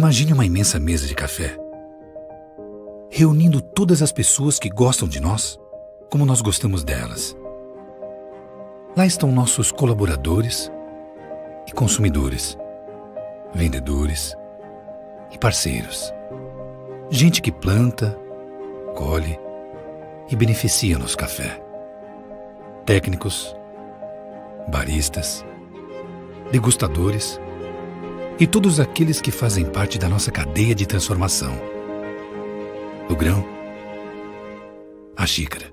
Imagine uma imensa mesa de café, reunindo todas as pessoas que gostam de nós, como nós gostamos delas. Lá estão nossos colaboradores e consumidores, vendedores e parceiros. Gente que planta, colhe e beneficia nosso café. Técnicos, baristas, degustadores e todos aqueles que fazem parte da nossa cadeia de transformação. Do grão à xícara.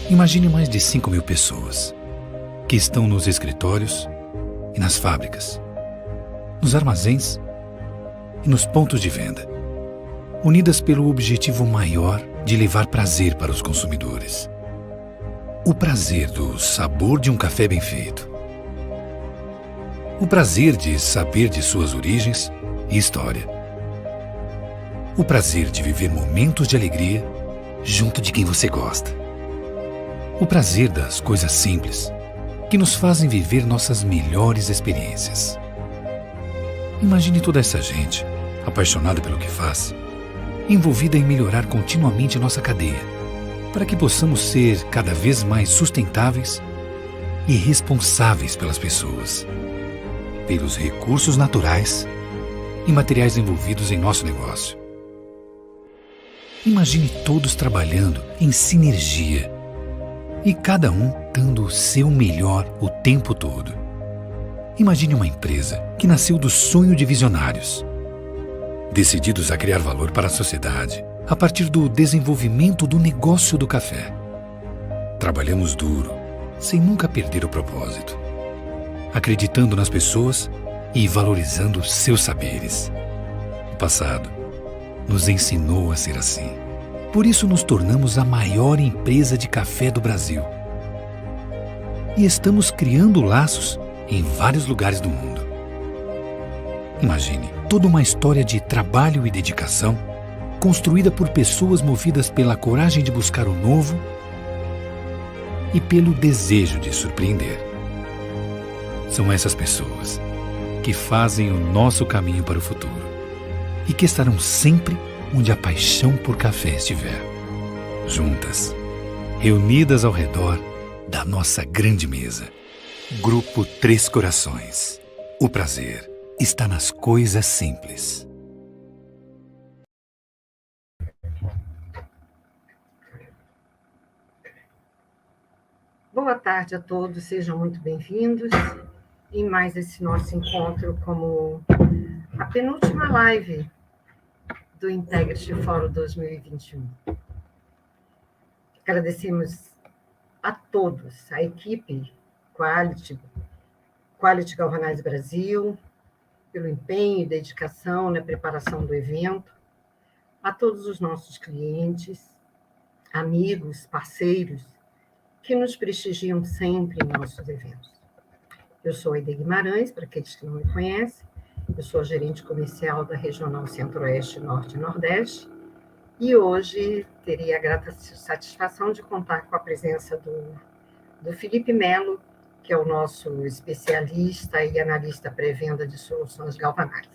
Imagine mais de 5.000 pessoas que estão nos escritórios e nas fábricas, nos armazéns e nos pontos de venda, unidas pelo objetivo maior de levar prazer para os consumidores. O prazer do sabor de um café bem feito. O prazer de saber de suas origens e história. O prazer de viver momentos de alegria junto de quem você gosta. O prazer das coisas simples que nos fazem viver nossas melhores experiências. Imagine toda essa gente, apaixonada pelo que faz, envolvida em melhorar continuamente nossa cadeia, para que possamos ser cada vez mais sustentáveis e responsáveis pelas pessoas, pelos recursos naturais e materiais envolvidos em nosso negócio. Imagine todos trabalhando em sinergia e cada um dando o seu melhor o tempo todo. Imagine uma empresa que nasceu do sonho de visionários, decididos a criar valor para a sociedade a partir do desenvolvimento do negócio do café. Trabalhamos duro, sem nunca perder o propósito, acreditando nas pessoas e valorizando seus saberes. O passado nos ensinou a ser assim. Por isso nos tornamos a maior empresa de café do Brasil. E estamos criando laços em vários lugares do mundo. Imagine toda uma história de trabalho e dedicação construída por pessoas movidas pela coragem de buscar o novo e pelo desejo de surpreender. São essas pessoas que fazem o nosso caminho para o futuro e que estarão sempre onde a paixão por café estiver. Juntas, reunidas ao redor da nossa grande mesa. Grupo Três Corações. O prazer está nas coisas simples. Boa tarde a todos, sejam muito bem-vindos em mais esse nosso encontro como a penúltima live do Integrity Fórum 2021. Agradecemos a todos, a equipe Quality Galvanize Brasil, pelo empenho e dedicação na preparação do evento, a todos os nossos clientes, amigos, parceiros, que nos prestigiam sempre em nossos eventos. Eu sou Aide Guimarães, para aqueles que não me conhecem, eu sou gerente comercial da Regional Centro-Oeste, Norte e Nordeste, e hoje teria a grata satisfação de contar com a presença do Felipe Melo, que é o nosso especialista e analista pré-venda de soluções Galvanize.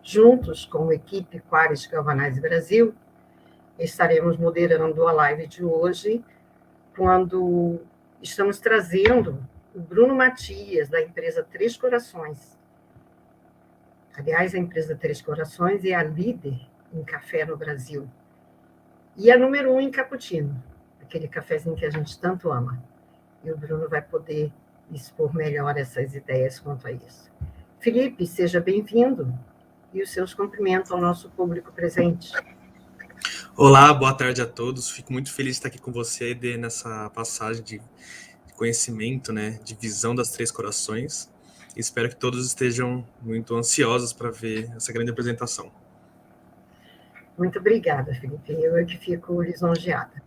Juntos com a equipe Quality Galvanize Brasil, estaremos moderando a live de hoje, quando estamos trazendo o Bruno Matias, da empresa Três Corações. Aliás, a empresa Três Corações é a líder em café no Brasil. E a número 1 em cappuccino, aquele cafezinho que a gente tanto ama. E o Bruno vai poder expor melhor essas ideias quanto a isso. Felipe, seja bem-vindo e os seus cumprimentos ao nosso público presente. Olá, boa tarde a todos. Fico muito feliz de estar aqui com você, Ede, nessa passagem de conhecimento, né, de visão das Três Corações. Espero que todos estejam muito ansiosos para ver essa grande apresentação. Muito obrigada, Felipe. Eu é que fico lisonjeada.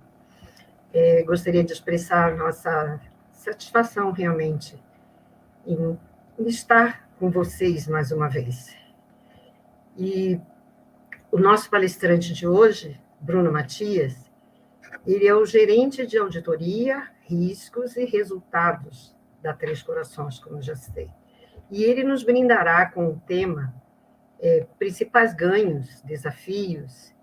Gostaria de expressar a nossa satisfação, realmente, em estar com vocês mais uma vez. E o nosso palestrante de hoje, Bruno Matias, ele é o gerente de auditoria, riscos e resultados da Três Corações, como eu já citei. E ele nos brindará com o tema principais ganhos, desafios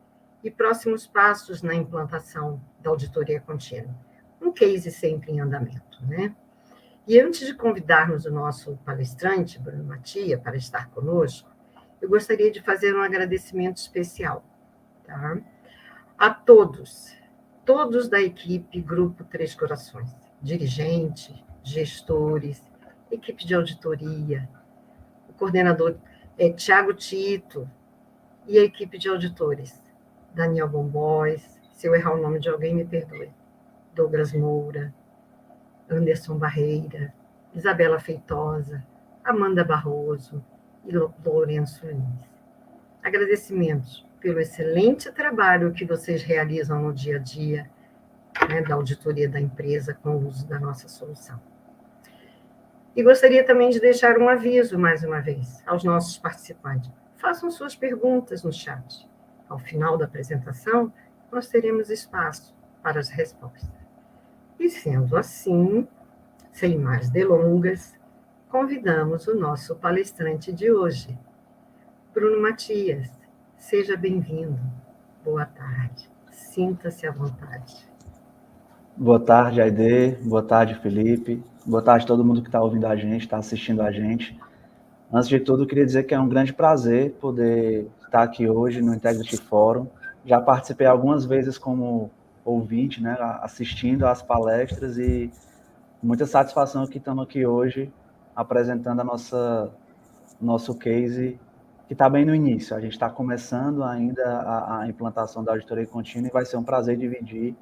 e próximos passos na implantação da auditoria contínua. Um case sempre em andamento, né? E antes de convidarmos o nosso palestrante, Bruno Matia, para estar conosco, eu gostaria de fazer um agradecimento especial, tá? A todos da equipe Grupo Três Corações, dirigentes, gestores, equipe de auditoria, o coordenador Tiago Tito e a equipe de auditores, Daniel Bombóis, se eu errar o nome de alguém, me perdoe, Douglas Moura, Anderson Barreira, Isabela Feitosa, Amanda Barroso e Lourenço Lins. Agradecimentos pelo excelente trabalho que vocês realizam no dia a dia, né, da auditoria da empresa com o uso da nossa solução. E gostaria também de deixar um aviso, mais uma vez, aos nossos participantes. Façam suas perguntas no chat. Ao final da apresentação, nós teremos espaço para as respostas. E sendo assim, sem mais delongas, convidamos o nosso palestrante de hoje, Bruno Matias. Seja bem-vindo. Boa tarde. Sinta-se à vontade. Boa tarde, Aide. Boa tarde, Felipe. Boa tarde a todo mundo que está ouvindo a gente, está assistindo a gente. Antes de tudo, eu queria dizer que é um grande prazer poder estar aqui hoje no Integrity Forum. Já participei algumas vezes como ouvinte, né, assistindo às palestras, e muita satisfação que estamos aqui hoje apresentando nosso case, que está bem no início. A gente está começando ainda a implantação da auditoria contínua e vai ser um prazer dividir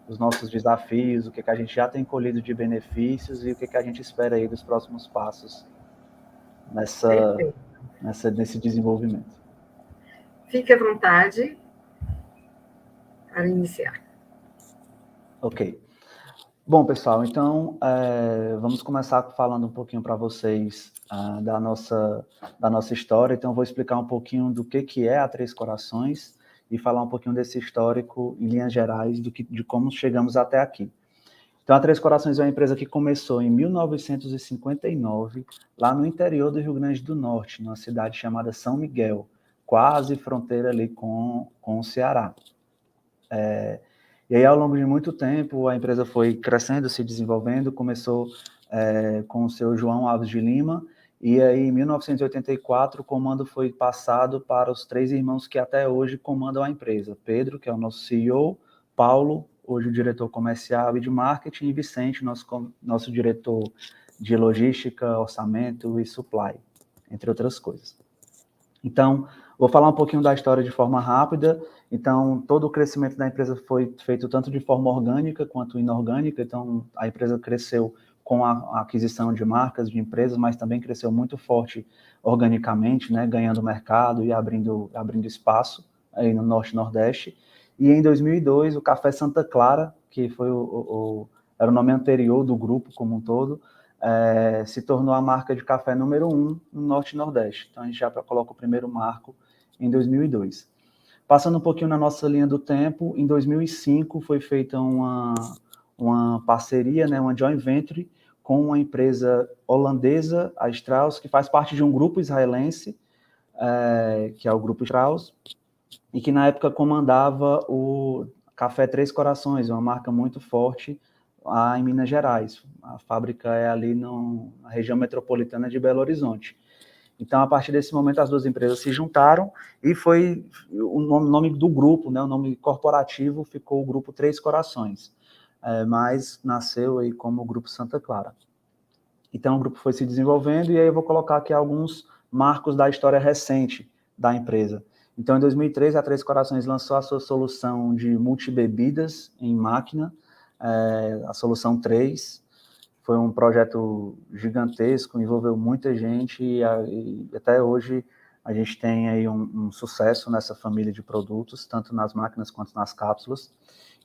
os nossos desafios, o que a gente já tem colhido de benefícios e o que a gente espera aí dos próximos passos nesse desenvolvimento. Fique à vontade para iniciar. Ok. Bom, pessoal, então vamos começar falando um pouquinho para vocês da nossa história. Então, eu vou explicar um pouquinho do que é a Três Corações e falar um pouquinho desse histórico, em linhas gerais, de como chegamos até aqui. Então, a Três Corações é uma empresa que começou em 1959, lá no interior do Rio Grande do Norte, numa cidade chamada São Miguel, quase fronteira ali com o Ceará. E aí, ao longo de muito tempo, a empresa foi crescendo, se desenvolvendo, começou com o seu João Alves de Lima, e aí, em 1984, o comando foi passado para os três irmãos que até hoje comandam a empresa. Pedro, que é o nosso CEO, Paulo, hoje o diretor comercial e de marketing, e Vicente, nosso diretor de logística, orçamento e supply, entre outras coisas. Então, vou falar um pouquinho da história de forma rápida. Então, todo o crescimento da empresa foi feito tanto de forma orgânica quanto inorgânica. Então, a empresa cresceu com a aquisição de marcas, de empresas, mas também cresceu muito forte organicamente, né, ganhando mercado e abrindo espaço aí no Norte e Nordeste. E em 2002, o Café Santa Clara, que foi era o nome anterior do grupo como um todo, se tornou a marca de café número 1 no Norte e Nordeste. Então, a gente já coloca o primeiro marco em 2002. Passando um pouquinho na nossa linha do tempo, em 2005 foi feita uma parceria, né, uma joint venture, com uma empresa holandesa, a Strauss, que faz parte de um grupo israelense, que é o Grupo Strauss, e que na época comandava o Café Três Corações, uma marca muito forte lá em Minas Gerais. A fábrica é ali na região metropolitana de Belo Horizonte. Então, a partir desse momento, as duas empresas se juntaram e foi o nome do grupo, né, o nome corporativo ficou o Grupo Três Corações, mas nasceu aí como o Grupo Santa Clara. Então, o grupo foi se desenvolvendo e aí eu vou colocar aqui alguns marcos da história recente da empresa. Então, em 2003, a Três Corações lançou a sua solução de multibebidas em máquina, a solução 3. Foi um projeto gigantesco, envolveu muita gente e até hoje a gente tem aí um sucesso nessa família de produtos, tanto nas máquinas quanto nas cápsulas.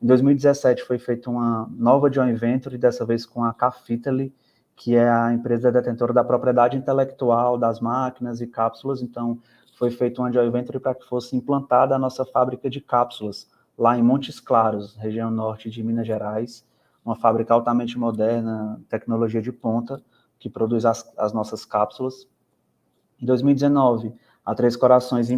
Em 2017 foi feita uma nova joint venture, dessa vez com a Cafitaly, que é a empresa detentora da propriedade intelectual das máquinas e cápsulas. Então, foi feita uma joint venture para que fosse implantada a nossa fábrica de cápsulas, lá em Montes Claros, região norte de Minas Gerais, uma fábrica altamente moderna, tecnologia de ponta, que produz as nossas cápsulas. Em 2019, a Três Corações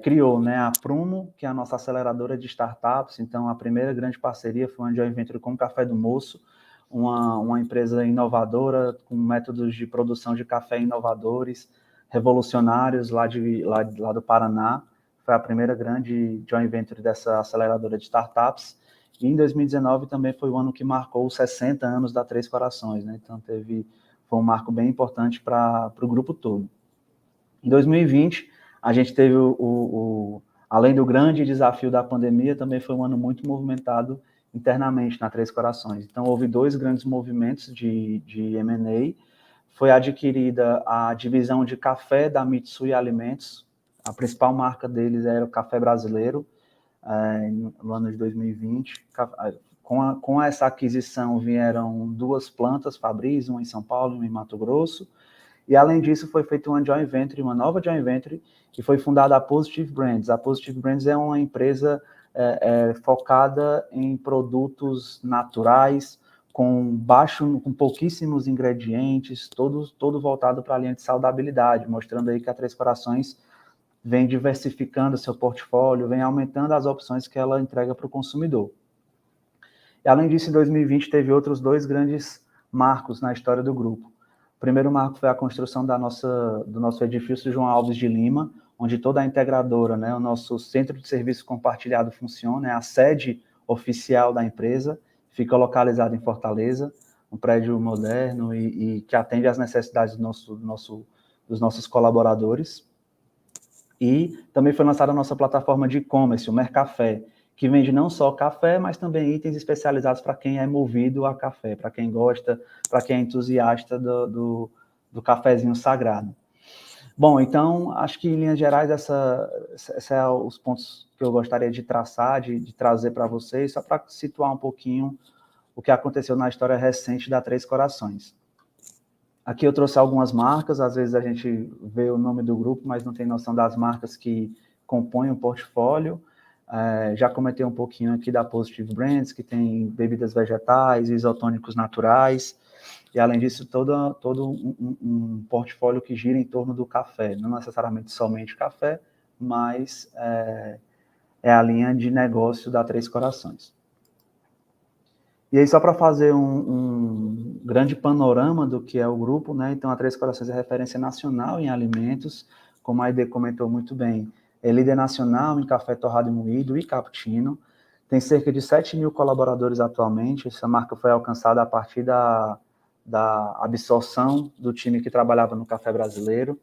criou, né, a Prumo, que é a nossa aceleradora de startups. Então, a primeira grande parceria foi uma joint venture com o Café do Moço, uma empresa inovadora, com métodos de produção de café inovadores, revolucionários, lá do Paraná. Foi a primeira grande joint venture dessa aceleradora de startups. E em 2019 também foi o ano que marcou os 60 anos da Três Corações, né? Então, foi um marco bem importante para o grupo todo. Em 2020, a gente teve além do grande desafio da pandemia, também foi um ano muito movimentado internamente na Três Corações. Então, houve 2 grandes movimentos de M&A. Foi adquirida a divisão de café da Mitsui Alimentos. A principal marca deles era o Café Brasileiro, no ano de 2020. Com essa aquisição vieram 2 plantas Fabris, uma em São Paulo e uma em Mato Grosso. E, além disso, foi feita uma joint venture, uma nova joint venture, que foi fundada a Positive Brands. A Positive Brands é uma empresa focada em produtos naturais, com pouquíssimos ingredientes, todo voltado para a linha de saudabilidade, mostrando aí que a Três Corações vem diversificando seu portfólio, vem aumentando as opções que ela entrega para o consumidor. E, além disso, em 2020, teve outros 2 grandes marcos na história do grupo. O primeiro marco foi a construção do nosso edifício João Alves de Lima, onde toda a integradora, né, o nosso centro de serviço compartilhado funciona, é a sede oficial da empresa, fica localizada em Fortaleza, um prédio moderno e que atende às necessidades dos nossos colaboradores. E também foi lançada a nossa plataforma de e-commerce, o Mercafé, que vende não só café, mas também itens especializados para quem é movido a café, para quem gosta, para quem é entusiasta do cafezinho sagrado. Bom, então, acho que, em linhas gerais, esses são os pontos que eu gostaria de traçar, de trazer para vocês, só para situar um pouquinho o que aconteceu na história recente da Três Corações. Aqui eu trouxe algumas marcas, às vezes a gente vê o nome do grupo, mas não tem noção das marcas que compõem o portfólio. Já comentei um pouquinho aqui da Positive Brands, que tem bebidas vegetais, isotônicos naturais, e, além disso, todo um portfólio que gira em torno do café, não necessariamente somente café, mas é a linha de negócio da Três Corações. E aí, só para fazer um grande panorama do que é o grupo, né? Então, a Três Corações é referência nacional em alimentos, como a Aide comentou muito bem, é líder nacional em café torrado e moído e cappuccino, tem cerca de 7.000 colaboradores atualmente. Essa marca foi alcançada a partir da absorção do time que trabalhava no Café Brasileiro.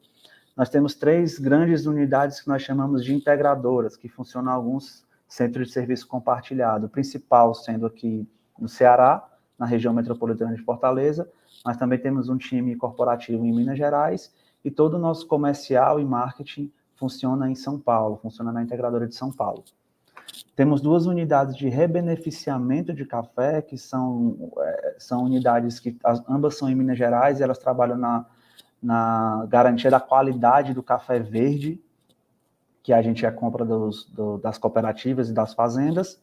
Nós temos 3 grandes unidades que nós chamamos de integradoras, que funcionam em alguns centros de serviço compartilhado, o principal sendo aqui no Ceará, na região metropolitana de Fortaleza, mas também temos um time corporativo em Minas Gerais, e todo o nosso comercial e marketing funciona em São Paulo, funciona na integradora de São Paulo. Temos 2 unidades de rebeneficiamento de café, que são unidades que ambas são em Minas Gerais, e elas trabalham na garantia da qualidade do café verde, que a gente compra das cooperativas e das fazendas.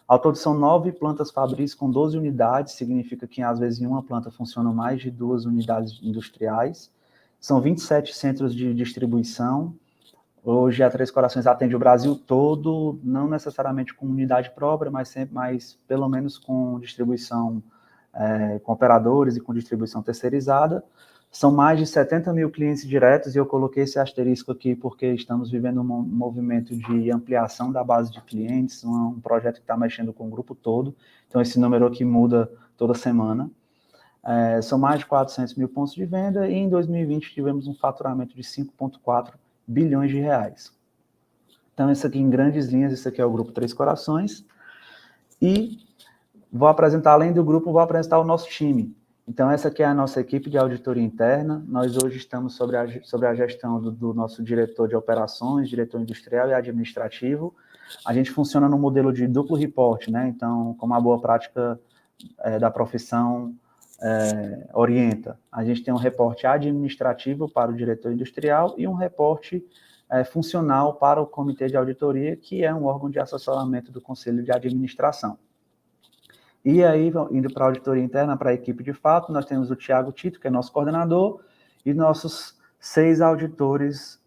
Ao todo, são 9 plantas Fabris com 12 unidades, significa que, às vezes, em uma planta funcionam mais de 2 unidades industriais. São 27 centros de distribuição. Hoje, a Três Corações atende o Brasil todo, não necessariamente com unidade própria, mas pelo menos com distribuição, com operadores e com distribuição terceirizada. São mais de 70.000 clientes diretos, e eu coloquei esse asterisco aqui porque estamos vivendo um movimento de ampliação da base de clientes, um projeto que está mexendo com o grupo todo, então esse número aqui muda toda semana. São mais de 400.000 pontos de venda, e em 2020 tivemos um faturamento de 5,4 bilhões de reais. Então, isso aqui, em grandes linhas, isso aqui é o Grupo Três Corações. E vou apresentar, além do grupo, vou apresentar o nosso time. Então, essa aqui é a nossa equipe de auditoria interna. Nós hoje estamos sobre a gestão do nosso diretor de operações, diretor industrial e administrativo. A gente funciona no modelo de duplo reporte, né? Então, como a boa prática da profissão orienta. A gente tem um reporte administrativo para o diretor industrial e um reporte funcional para o comitê de auditoria, que é um órgão de assessoramento do conselho de administração. E aí, indo para a auditoria interna, para a equipe de fato, nós temos o Thiago Tito, que é nosso coordenador, e nossos 6 auditores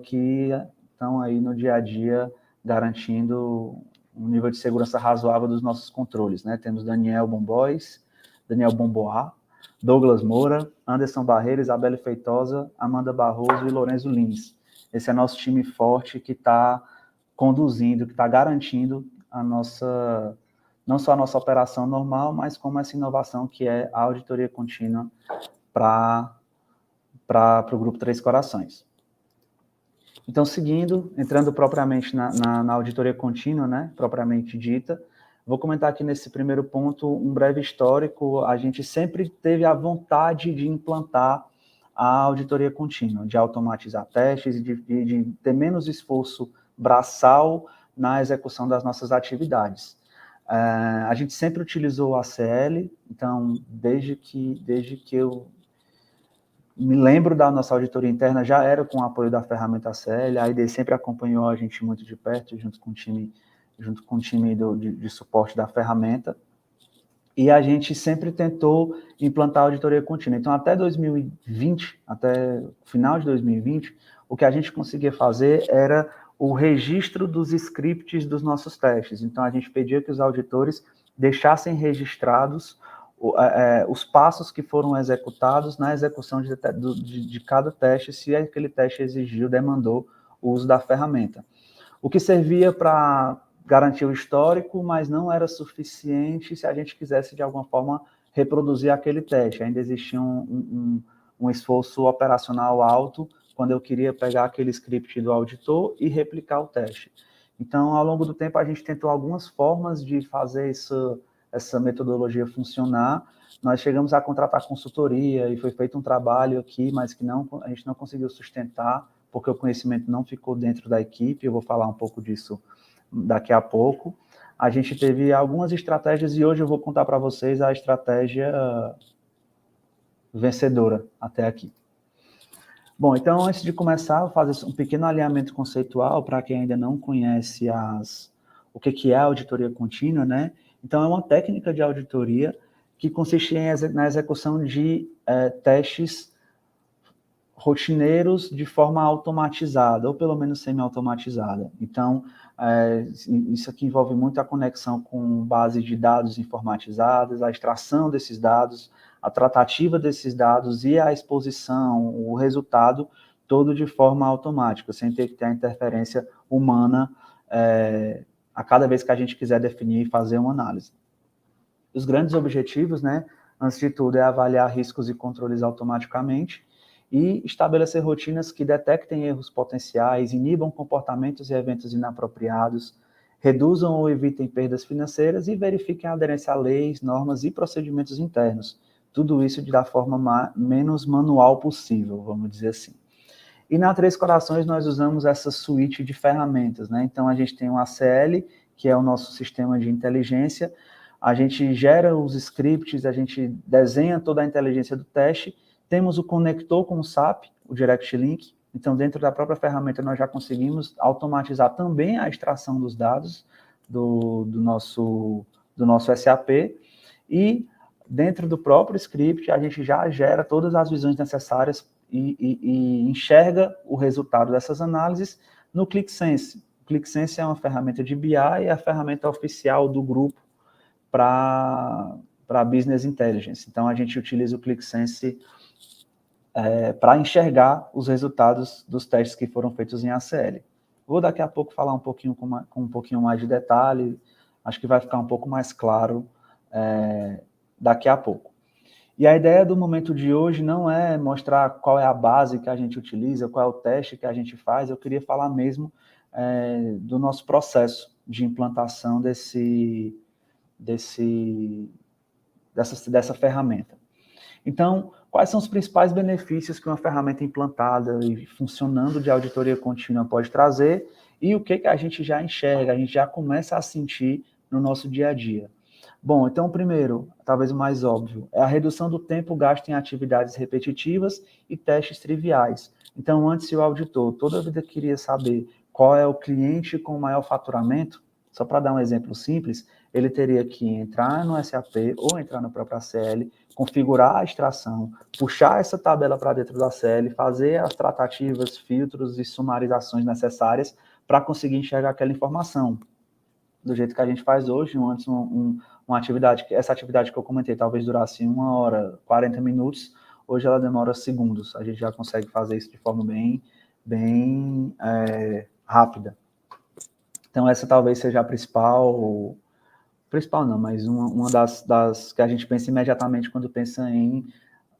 que estão aí no dia a dia garantindo um nível de segurança razoável dos nossos controles, né? Temos Daniel Bombois, Daniel Bomboá, Douglas Moura, Anderson Barreira, Isabelle Feitosa, Amanda Barroso e Lorenzo Lins. Esse é nosso time forte que está conduzindo, que está garantindo a nossa, não só a nossa operação normal, mas como essa inovação que é a auditoria contínua para o Grupo Três Corações. Então, seguindo, entrando propriamente na auditoria contínua, né, propriamente dita, vou comentar aqui nesse primeiro ponto um breve histórico. A gente sempre teve a vontade de implantar a auditoria contínua, de automatizar testes, de ter menos esforço braçal na execução das nossas atividades. A gente sempre utilizou o ACL, então, desde que eu me lembro da nossa auditoria interna, já era com o apoio da ferramenta ACL, a ID sempre acompanhou a gente muito de perto, junto com o time de suporte da ferramenta, e a gente sempre tentou implantar a auditoria contínua. Então, até 2020, até o final de 2020, o que a gente conseguia fazer era o registro dos scripts dos nossos testes. Então, a gente pedia que os auditores deixassem registrados os passos que foram executados na execução de cada teste, se aquele teste exigiu, demandou o uso da ferramenta. O que servia para garantir o histórico, mas não era suficiente se a gente quisesse, de alguma forma, reproduzir aquele teste. Ainda existia um esforço operacional alto quando eu queria pegar aquele script do auditor e replicar o teste. Então, ao longo do tempo, a gente tentou algumas formas de fazer essa metodologia funcionar. Nós chegamos a contratar consultoria e foi feito um trabalho aqui, mas que a gente não conseguiu sustentar, porque o conhecimento não ficou dentro da equipe. Eu vou falar um pouco disso daqui a pouco. A gente teve algumas estratégias e hoje eu vou contar para vocês a estratégia vencedora até aqui. Bom, então, antes de começar, eu vou fazer um pequeno alinhamento conceitual para quem ainda não conhece o que é a auditoria contínua, né? Então, é uma técnica de auditoria que consiste na execução de testes rotineiros de forma automatizada, ou pelo menos semi-automatizada. Então, isso aqui envolve muito a conexão com base de dados informatizadas, a extração desses dados, a tratativa desses dados e a exposição, o resultado, todo de forma automática, sem ter que ter a interferência humana a cada vez que a gente quiser definir e fazer uma análise. Os grandes objetivos, né, antes de tudo, é avaliar riscos e controles automaticamente e estabelecer rotinas que detectem erros potenciais, inibam comportamentos e eventos inapropriados, reduzam ou evitem perdas financeiras e verifiquem a aderência a leis, normas e procedimentos internos. Tudo isso da forma menos manual possível, vamos dizer assim. E na Três Corações nós usamos essa suíte de ferramentas, né? Então a gente tem o ACL, que é o nosso sistema de inteligência, a gente gera os scripts, a gente desenha toda a inteligência do teste, temos o conector com o SAP, o Direct Link, então dentro da própria ferramenta nós já conseguimos automatizar também a extração dos dados do nosso SAP, e dentro do próprio script a gente já gera todas as visões necessárias e enxerga o resultado dessas análises no ClickSense. O ClickSense é uma ferramenta de BI e é a ferramenta oficial do grupo para Business Intelligence. Então, a gente utiliza o ClickSense para enxergar os resultados dos testes que foram feitos em ACL. Vou daqui a pouco falar um pouquinho com um pouquinho mais de detalhe, acho que vai ficar um pouco mais claro daqui a pouco. E a ideia do momento de hoje não é mostrar qual é a base que a gente utiliza, qual é o teste que a gente faz, eu queria falar mesmo do nosso processo de implantação dessa ferramenta. Então, quais são os principais benefícios que uma ferramenta implantada e funcionando de auditoria contínua pode trazer e o que a gente já enxerga, a gente já começa a sentir no nosso dia a dia? Bom, então, primeiro, talvez o mais óbvio, é a redução do tempo gasto em atividades repetitivas e testes triviais. Então, antes, se o auditor toda a vida queria saber qual é o cliente com maior faturamento, só para dar um exemplo simples, ele teria que entrar no SAP ou entrar no próprio ACL, configurar a extração, puxar essa tabela para dentro da CL, fazer as tratativas, filtros e sumarizações necessárias para conseguir enxergar aquela informação. Do jeito que a gente faz hoje, antes uma atividade, essa atividade que eu comentei talvez durasse 1 hora, 40 minutos, hoje ela demora segundos. A gente já consegue fazer isso de forma bem rápida. Então, essa talvez seja a principal não, mas uma das que a gente pensa imediatamente quando pensa em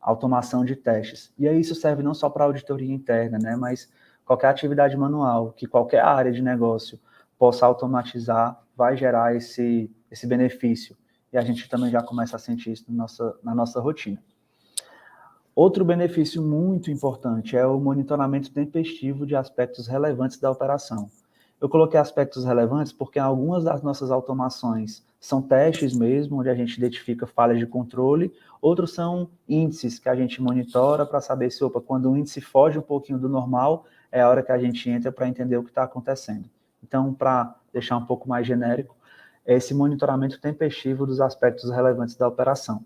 automação de testes. E aí isso serve não só para auditoria interna, né, mas qualquer atividade manual, que qualquer área de negócio possa automatizar, vai gerar esse benefício. E a gente também já começa a sentir isso na nossa rotina. Outro benefício muito importante é o monitoramento tempestivo de aspectos relevantes da operação. Eu coloquei aspectos relevantes porque algumas das nossas automações são testes mesmo, onde a gente identifica falhas de controle, outros são índices que a gente monitora para saber se, quando o índice foge um pouquinho do normal, é a hora que a gente entra para entender o que está acontecendo. Então, para deixar um pouco mais genérico, é esse monitoramento tempestivo dos aspectos relevantes da operação.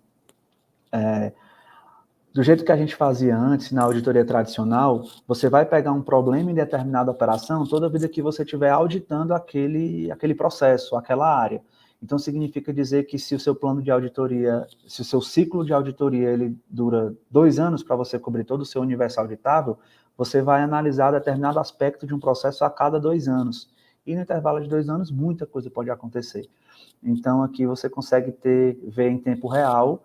Do jeito que a gente fazia antes, na auditoria tradicional, você vai pegar um problema em determinada operação toda vida que você estiver auditando aquele processo, aquela área. Então, significa dizer que se o seu plano de auditoria, se o seu ciclo de auditoria ele dura 2 anos para você cobrir todo o seu universo auditável, você vai analisar determinado aspecto de um processo a cada 2 anos. E no intervalo de 2 anos, muita coisa pode acontecer. Então, aqui você consegue ver em tempo real,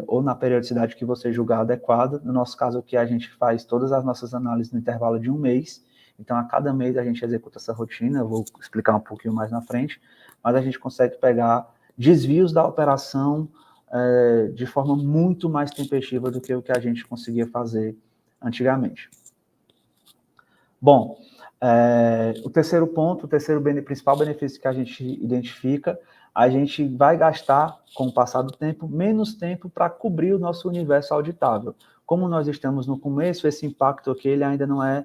ou na periodicidade que você julgar adequada. No nosso caso aqui, a gente faz todas as nossas análises no intervalo de 1 mês. Então, a cada mês a gente executa essa rotina, eu vou explicar um pouquinho mais na frente, mas a gente consegue pegar desvios da operação de forma muito mais tempestiva do que o que a gente conseguia fazer antigamente. Bom, o terceiro ponto, principal benefício que a gente identifica, a gente vai gastar, com o passar do tempo, menos tempo para cobrir o nosso universo auditável. Como nós estamos no começo, esse impacto aqui ele ainda não é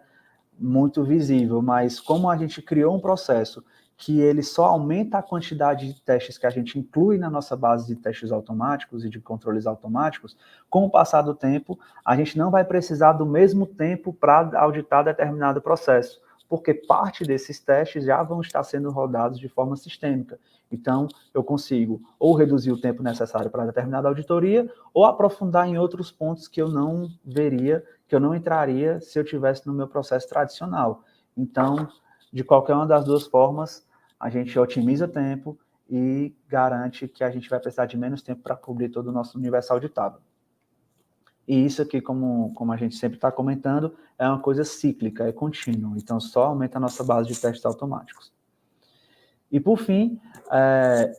muito visível, mas como a gente criou um processo que ele só aumenta a quantidade de testes que a gente inclui na nossa base de testes automáticos e de controles automáticos, com o passar do tempo, a gente não vai precisar do mesmo tempo para auditar determinado processo, porque parte desses testes já vão estar sendo rodados de forma sistêmica. Então, eu consigo ou reduzir o tempo necessário para determinada auditoria, ou aprofundar em outros pontos que eu não veria, que eu não entraria se eu tivesse no meu processo tradicional. Então, de qualquer uma das duas formas, a gente otimiza tempo e garante que a gente vai precisar de menos tempo para cobrir todo o nosso universo auditável. E isso aqui, como a gente sempre está comentando, é uma coisa cíclica, é contínuo. Então, só aumenta a nossa base de testes automáticos. E, por fim,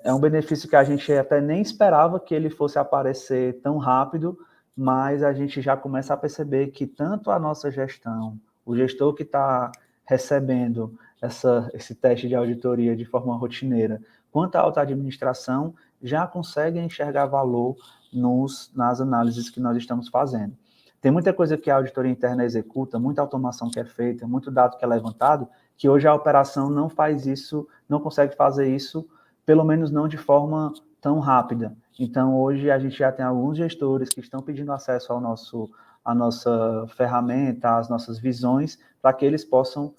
é um benefício que a gente até nem esperava que ele fosse aparecer tão rápido, mas a gente já começa a perceber que tanto a nossa gestão, o gestor que está recebendo esse teste de auditoria de forma rotineira, quanto a alta administração, já conseguem enxergar valor nas análises que nós estamos fazendo. Tem muita coisa que a auditoria interna executa, muita automação que é feita, muito dado que é levantado, que hoje a operação não faz isso, não consegue fazer isso, pelo menos não de forma tão rápida. Então, hoje a gente já tem alguns gestores que estão pedindo acesso à nossa ferramenta, às nossas visões, para que eles possam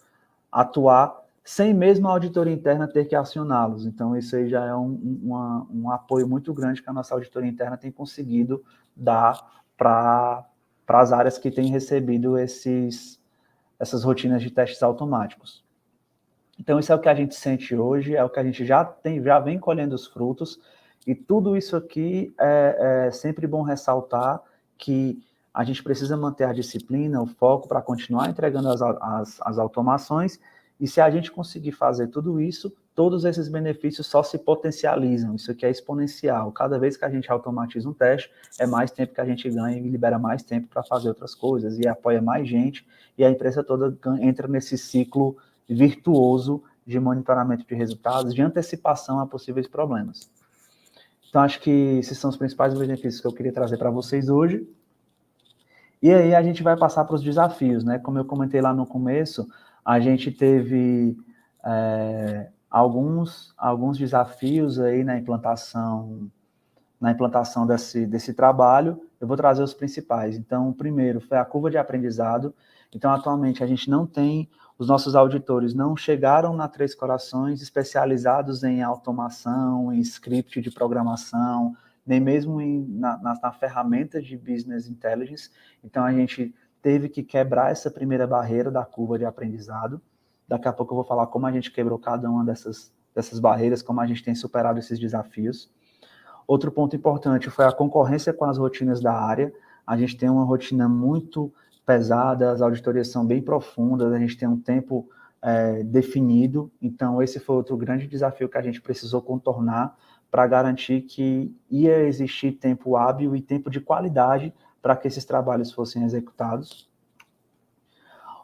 atuar sem mesmo a auditoria interna ter que acioná-los. Então, isso aí já é um apoio muito grande que a nossa auditoria interna tem conseguido dar para as áreas que têm recebido essas rotinas de testes automáticos. Então, isso é o que a gente sente hoje, é o que a gente já vem colhendo os frutos, e tudo isso aqui é sempre bom ressaltar que a gente precisa manter a disciplina, o foco para continuar entregando as automações, e se a gente conseguir fazer tudo isso, todos esses benefícios só se potencializam, isso aqui é exponencial. Cada vez que a gente automatiza um teste, é mais tempo que a gente ganha e libera mais tempo para fazer outras coisas, e apoia mais gente, e a empresa toda entra nesse ciclo virtuoso de monitoramento de resultados, de antecipação a possíveis problemas. Então, acho que esses são os principais benefícios que eu queria trazer para vocês hoje. E aí a gente vai passar para os desafios, né? Como eu comentei lá no começo, a gente teve alguns desafios aí na implantação na implantação desse trabalho, eu vou trazer os principais. Então, o primeiro foi a curva de aprendizado. Então, atualmente, a gente não tem, os nossos auditores não chegaram na Três Corações especializados em automação, em script de programação, nem mesmo na ferramenta de Business Intelligence. Então, a gente teve que quebrar essa primeira barreira da curva de aprendizado. Daqui a pouco eu vou falar como a gente quebrou cada uma dessas barreiras, como a gente tem superado esses desafios. Outro ponto importante foi a concorrência com as rotinas da área. A gente tem uma rotina muito pesada, as auditorias são bem profundas, a gente tem um tempo definido. Então, esse foi outro grande desafio que a gente precisou contornar para garantir que ia existir tempo hábil e tempo de qualidade para que esses trabalhos fossem executados.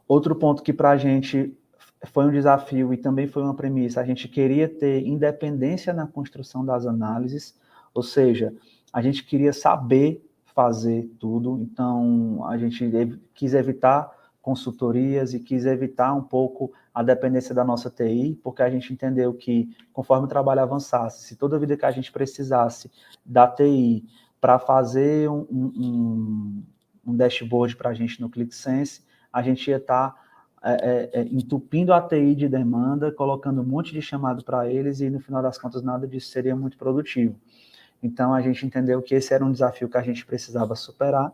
Outro ponto que para a gente foi um desafio e também foi uma premissa, a gente queria ter independência na construção das análises, ou seja, a gente queria saber fazer tudo, então a gente quis evitar consultorias e quis evitar um pouco a dependência da nossa TI, porque a gente entendeu que, conforme o trabalho avançasse, se toda vida que a gente precisasse da TI para fazer um dashboard para a gente no ClickSense, a gente ia estar entupindo a TI de demanda, colocando um monte de chamado para eles e, no final das contas, nada disso seria muito produtivo. Então, a gente entendeu que esse era um desafio que a gente precisava superar.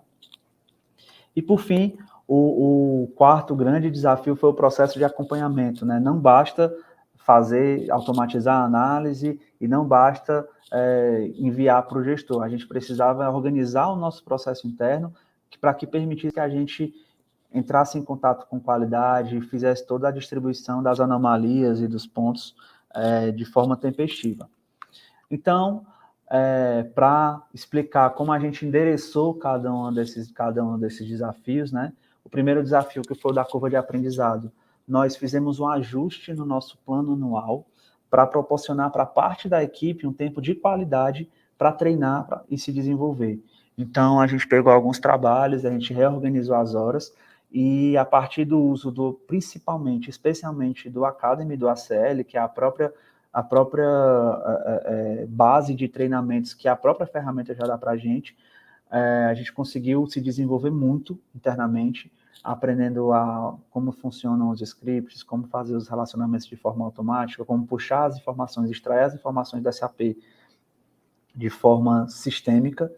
E, por fim, o quarto grande desafio foi o processo de acompanhamento, né? Não basta automatizar a análise e não basta enviar para o gestor. A gente precisava organizar o nosso processo interno para que permitisse que a gente entrasse em contato com qualidade, fizesse toda a distribuição das anomalias e dos pontos de forma tempestiva. Então, para explicar como a gente endereçou cada um desses desafios, né? O primeiro desafio, que foi o da curva de aprendizado, nós fizemos um ajuste no nosso plano anual para proporcionar para parte da equipe um tempo de qualidade para treinar e se desenvolver. Então, a gente pegou alguns trabalhos, a gente reorganizou as horas, e a partir do uso especialmente do Academy, do ACL, que é a própria base de treinamentos que a própria ferramenta já dá para a gente conseguiu se desenvolver muito internamente, aprendendo como funcionam os scripts, como fazer os relacionamentos de forma automática, como puxar as informações, extrair as informações do SAP de forma sistêmica,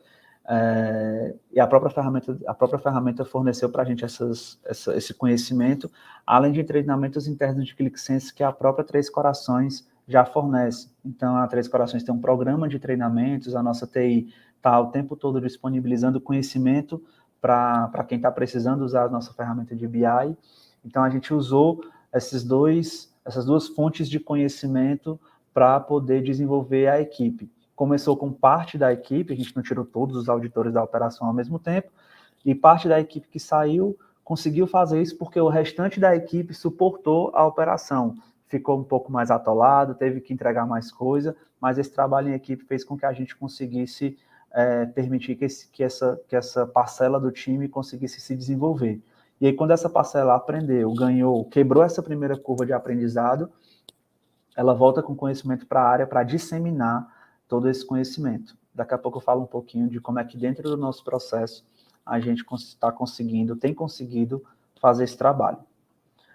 e a própria ferramenta forneceu para a gente esse conhecimento, além de treinamentos internos de ClickSense que a própria Três Corações já fornece. Então, a Três Corações tem um programa de treinamentos, a nossa TI está o tempo todo disponibilizando conhecimento para quem está precisando usar a nossa ferramenta de BI. Então, a gente usou essas duas fontes de conhecimento para poder desenvolver a equipe. Começou com parte da equipe, a gente não tirou todos os auditores da operação ao mesmo tempo, e parte da equipe que saiu conseguiu fazer isso porque o restante da equipe suportou a operação. Ficou um pouco mais atolado, teve que entregar mais coisa, mas esse trabalho em equipe fez com que a gente conseguisse permitir que essa parcela do time conseguisse se desenvolver. E aí, quando essa parcela aprendeu, ganhou, quebrou essa primeira curva de aprendizado, ela volta com conhecimento para a área para disseminar todo esse conhecimento. Daqui a pouco eu falo um pouquinho de como é que dentro do nosso processo a gente tem conseguido fazer esse trabalho.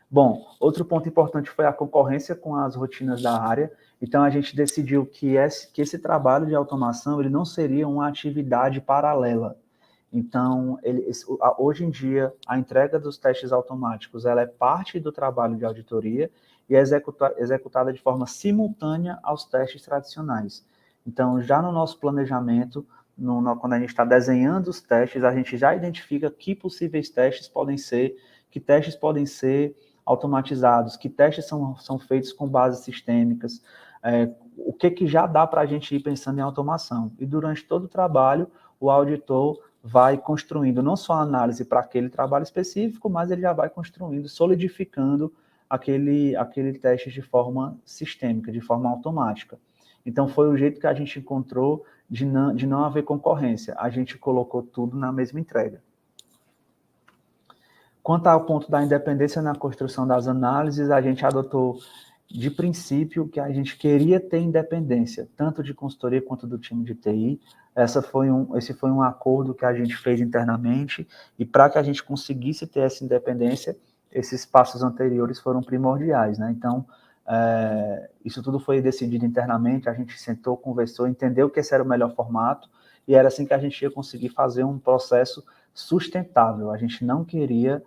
Bom, outro ponto importante foi a concorrência com as rotinas da área. Então, a gente decidiu que esse trabalho de automação ele não seria uma atividade paralela. Então, hoje em dia, a entrega dos testes automáticos ela é parte do trabalho de auditoria e é executada de forma simultânea aos testes tradicionais. Então, já no nosso planejamento, quando a gente está desenhando os testes, a gente já identifica que possíveis testes podem ser, que testes podem ser automatizados, que testes são feitos com bases sistêmicas, o que já dá para a gente ir pensando em automação. E durante todo o trabalho, o auditor vai construindo não só a análise para aquele trabalho específico, mas ele já vai construindo, solidificando aquele teste de forma sistêmica, de forma automática. Então, foi o jeito que a gente encontrou de não haver concorrência. A gente colocou tudo na mesma entrega. Quanto ao ponto da independência na construção das análises, a gente adotou de princípio, que a gente queria ter independência, tanto de consultoria quanto do time de TI. Esse foi um acordo que a gente fez internamente, e para que a gente conseguisse ter essa independência, esses passos anteriores foram primordiais, né? Então, isso tudo foi decidido internamente, a gente sentou, conversou, entendeu que esse era o melhor formato, e era assim que a gente ia conseguir fazer um processo sustentável. A gente não queria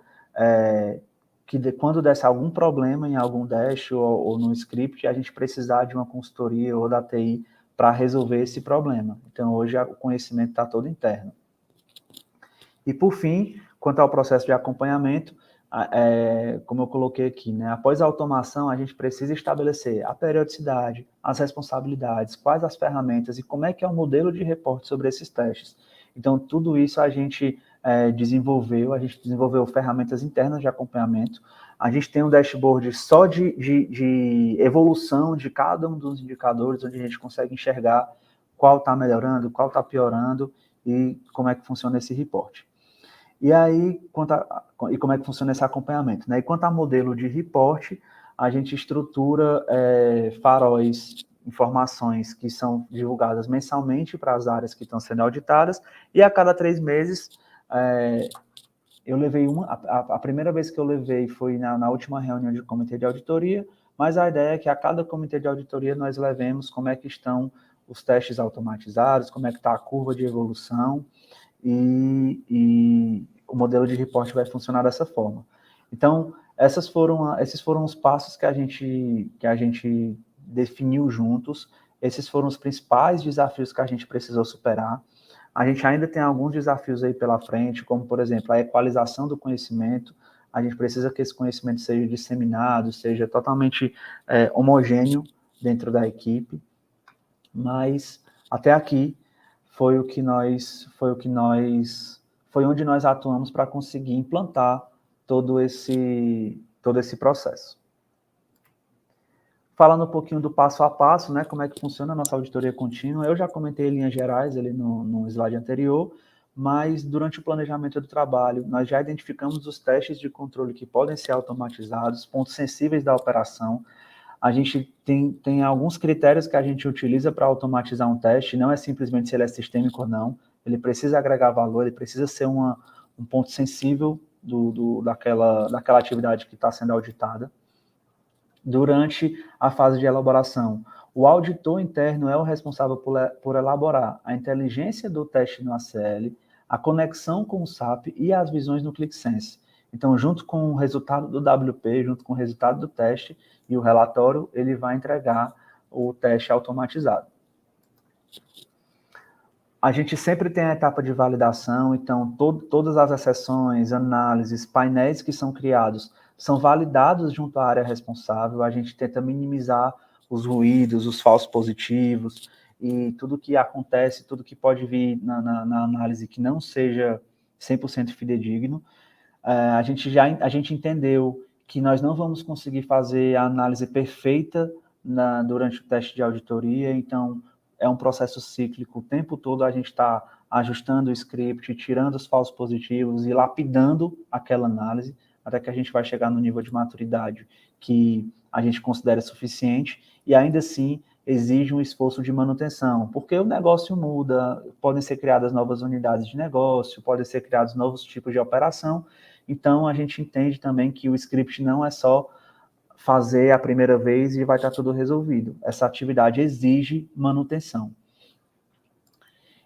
quando desse algum problema em algum dash ou no script, a gente precisar de uma consultoria ou da TI para resolver esse problema. Então, hoje o conhecimento está todo interno. E, por fim, quanto ao processo de acompanhamento, como eu coloquei aqui, né, após a automação, a gente precisa estabelecer a periodicidade, as responsabilidades, quais as ferramentas e como é que é o modelo de reporte sobre esses testes. Então, tudo isso a gente desenvolveu ferramentas internas de acompanhamento, a gente tem um dashboard só de evolução de cada um dos indicadores, onde a gente consegue enxergar qual está melhorando, qual está piorando e como é que funciona esse reporte. E aí, como é que funciona esse acompanhamento, né? E quanto a modelo de reporte, a gente estrutura faróis, informações que são divulgadas mensalmente para as áreas que estão sendo auditadas, e a cada 3 meses, eu levei a primeira vez que eu levei foi na última reunião de comitê de auditoria, mas a ideia é que a cada comitê de auditoria nós levemos como é que estão os testes automatizados, como é que está a curva de evolução, e o modelo de reporte vai funcionar dessa forma. Então, esses foram os passos que a gente definiu juntos, esses foram os principais desafios que a gente precisou superar. A gente ainda tem alguns desafios aí pela frente, como, por exemplo, a equalização do conhecimento. A gente precisa que esse conhecimento seja disseminado, seja totalmente homogêneo dentro da equipe, mas até aqui foi onde nós atuamos para conseguir implantar todo esse processo. Falando um pouquinho do passo a passo, né, como é que funciona a nossa auditoria contínua, eu já comentei em linhas gerais ali no slide anterior, mas durante o planejamento do trabalho, nós já identificamos os testes de controle que podem ser automatizados, pontos sensíveis da operação. A gente tem alguns critérios que a gente utiliza para automatizar um teste, não é simplesmente se ele é sistêmico ou não, ele precisa agregar valor, ele precisa ser um ponto sensível daquela atividade que está sendo auditada. Durante a fase de elaboração, o auditor interno é o responsável por elaborar a inteligência do teste no ACL, a conexão com o SAP e as visões no ClickSense. Então, junto com o resultado do WP, junto com o resultado do teste e o relatório, ele vai entregar o teste automatizado. A gente sempre tem a etapa de validação, então todas as exceções, análises, painéis que são criados são validados junto à área responsável, a gente tenta minimizar os ruídos, os falsos positivos e tudo que acontece, tudo que pode vir na análise que não seja 100% fidedigno. A gente entendeu que nós não vamos conseguir fazer a análise perfeita durante o teste de auditoria, então é um processo cíclico, o tempo todo a gente está ajustando o script, tirando os falsos positivos e lapidando aquela análise, até que a gente vai chegar no nível de maturidade que a gente considera suficiente, e ainda assim exige um esforço de manutenção, porque o negócio muda, podem ser criadas novas unidades de negócio, podem ser criados novos tipos de operação, então a gente entende também que o script não é só fazer a primeira vez e vai estar tudo resolvido. Essa atividade exige manutenção.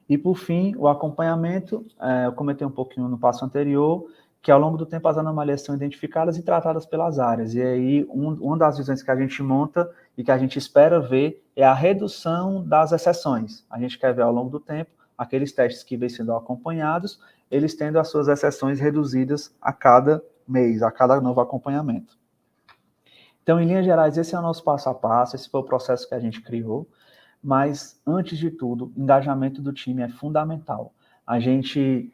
E, por fim, o acompanhamento, eu comentei um pouquinho no passo anterior, que ao longo do tempo as anomalias são identificadas e tratadas pelas áreas. E aí, uma das visões que a gente monta e que a gente espera ver é a redução das exceções. A gente quer ver ao longo do tempo aqueles testes que vêm sendo acompanhados, eles tendo as suas exceções reduzidas a cada mês, a cada novo acompanhamento. Então, em linhas gerais, esse é o nosso passo a passo, esse foi o processo que a gente criou, mas, antes de tudo, o engajamento do time é fundamental. A gente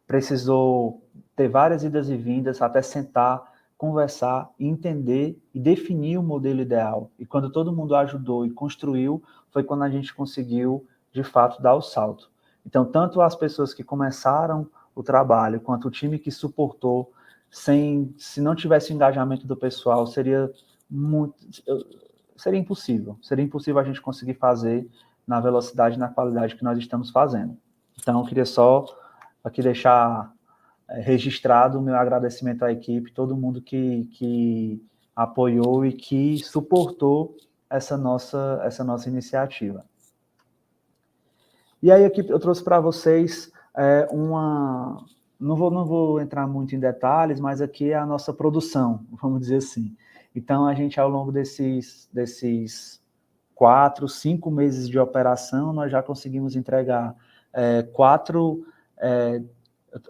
precisou ter várias idas e vindas até sentar, conversar, entender e definir o modelo ideal. E quando todo mundo ajudou e construiu, foi quando a gente conseguiu, de fato, dar o salto. Então, tanto as pessoas que começaram o trabalho, quanto o time que suportou, se não tivesse o engajamento do pessoal, seria seria impossível a gente conseguir fazer na velocidade e na qualidade que nós estamos fazendo. Então, eu queria só aqui deixar registrado o meu agradecimento à equipe, todo mundo que apoiou e que suportou essa nossa iniciativa. E aí aqui eu trouxe para vocês não vou entrar muito em detalhes, mas aqui é a nossa produção, vamos dizer assim. Então, a gente, ao longo desses 4, 5 meses de operação, nós já conseguimos entregar 4,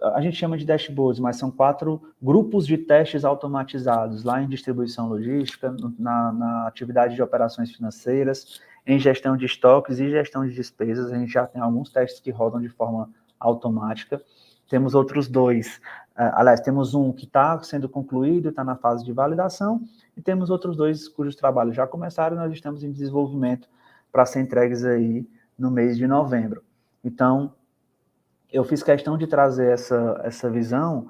a gente chama de dashboards, mas são 4 grupos de testes automatizados, lá em distribuição logística, na atividade de operações financeiras, em gestão de estoques e gestão de despesas. A gente já tem alguns testes que rodam de forma automática. Temos outros 2, aliás, temos um que está sendo concluído, está na fase de validação, e temos outros 2 cujos trabalhos já começaram e nós estamos em desenvolvimento para ser entregues aí no mês de novembro. Então, eu fiz questão de trazer essa visão,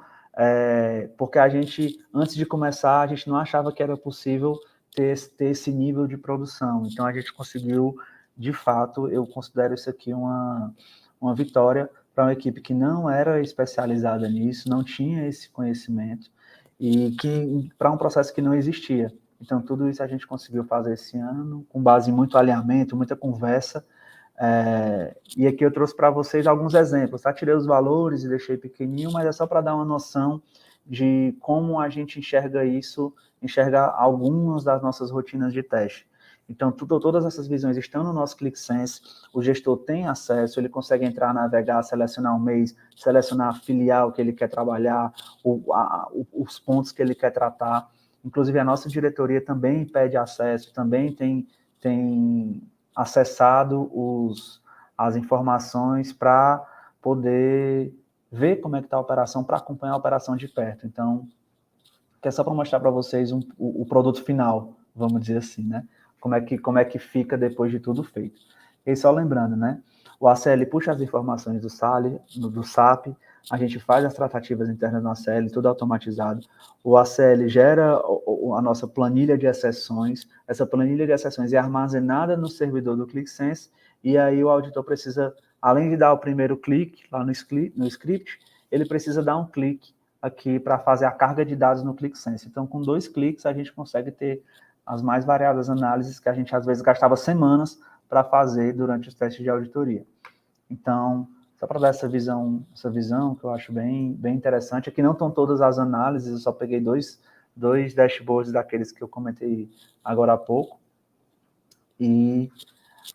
porque a gente, antes de começar, a gente não achava que era possível ter esse nível de produção. Então, a gente conseguiu, de fato, eu considero isso aqui uma vitória para uma equipe que não era especializada nisso, não tinha esse conhecimento, e que para um processo que não existia. Então, tudo isso a gente conseguiu fazer esse ano, com base em muito alinhamento, muita conversa, e aqui eu trouxe para vocês alguns exemplos, tá? Tirei os valores e deixei pequenininho, mas é só para dar uma noção de como a gente enxerga algumas das nossas rotinas de teste. Então, todas essas visões estão no nosso ClickSense, o gestor tem acesso, ele consegue entrar, navegar, selecionar o mês, selecionar a filial que ele quer trabalhar, os pontos que ele quer tratar. Inclusive, a nossa diretoria também pede acesso, também tem acessado as informações para poder ver como é que está a operação, para acompanhar a operação de perto. Então, que é só para mostrar para vocês o produto final, vamos dizer assim, né? Como é que fica depois de tudo feito. E só lembrando, né? O ACL puxa as informações do SAP, a gente faz as tratativas internas no ACL, tudo automatizado. O ACL gera a nossa planilha de exceções, essa planilha de exceções é armazenada no servidor do ClickSense, e aí o auditor precisa, além de dar o primeiro clique lá no script, ele precisa dar um clique aqui para fazer a carga de dados no ClickSense. Então, com 2 cliques, a gente consegue ter as mais variadas análises que a gente, às vezes, gastava semanas para fazer durante os testes de auditoria. Então, só para dar essa visão que eu acho bem interessante. Aqui não estão todas as análises, eu só peguei dois dashboards daqueles que eu comentei agora há pouco, e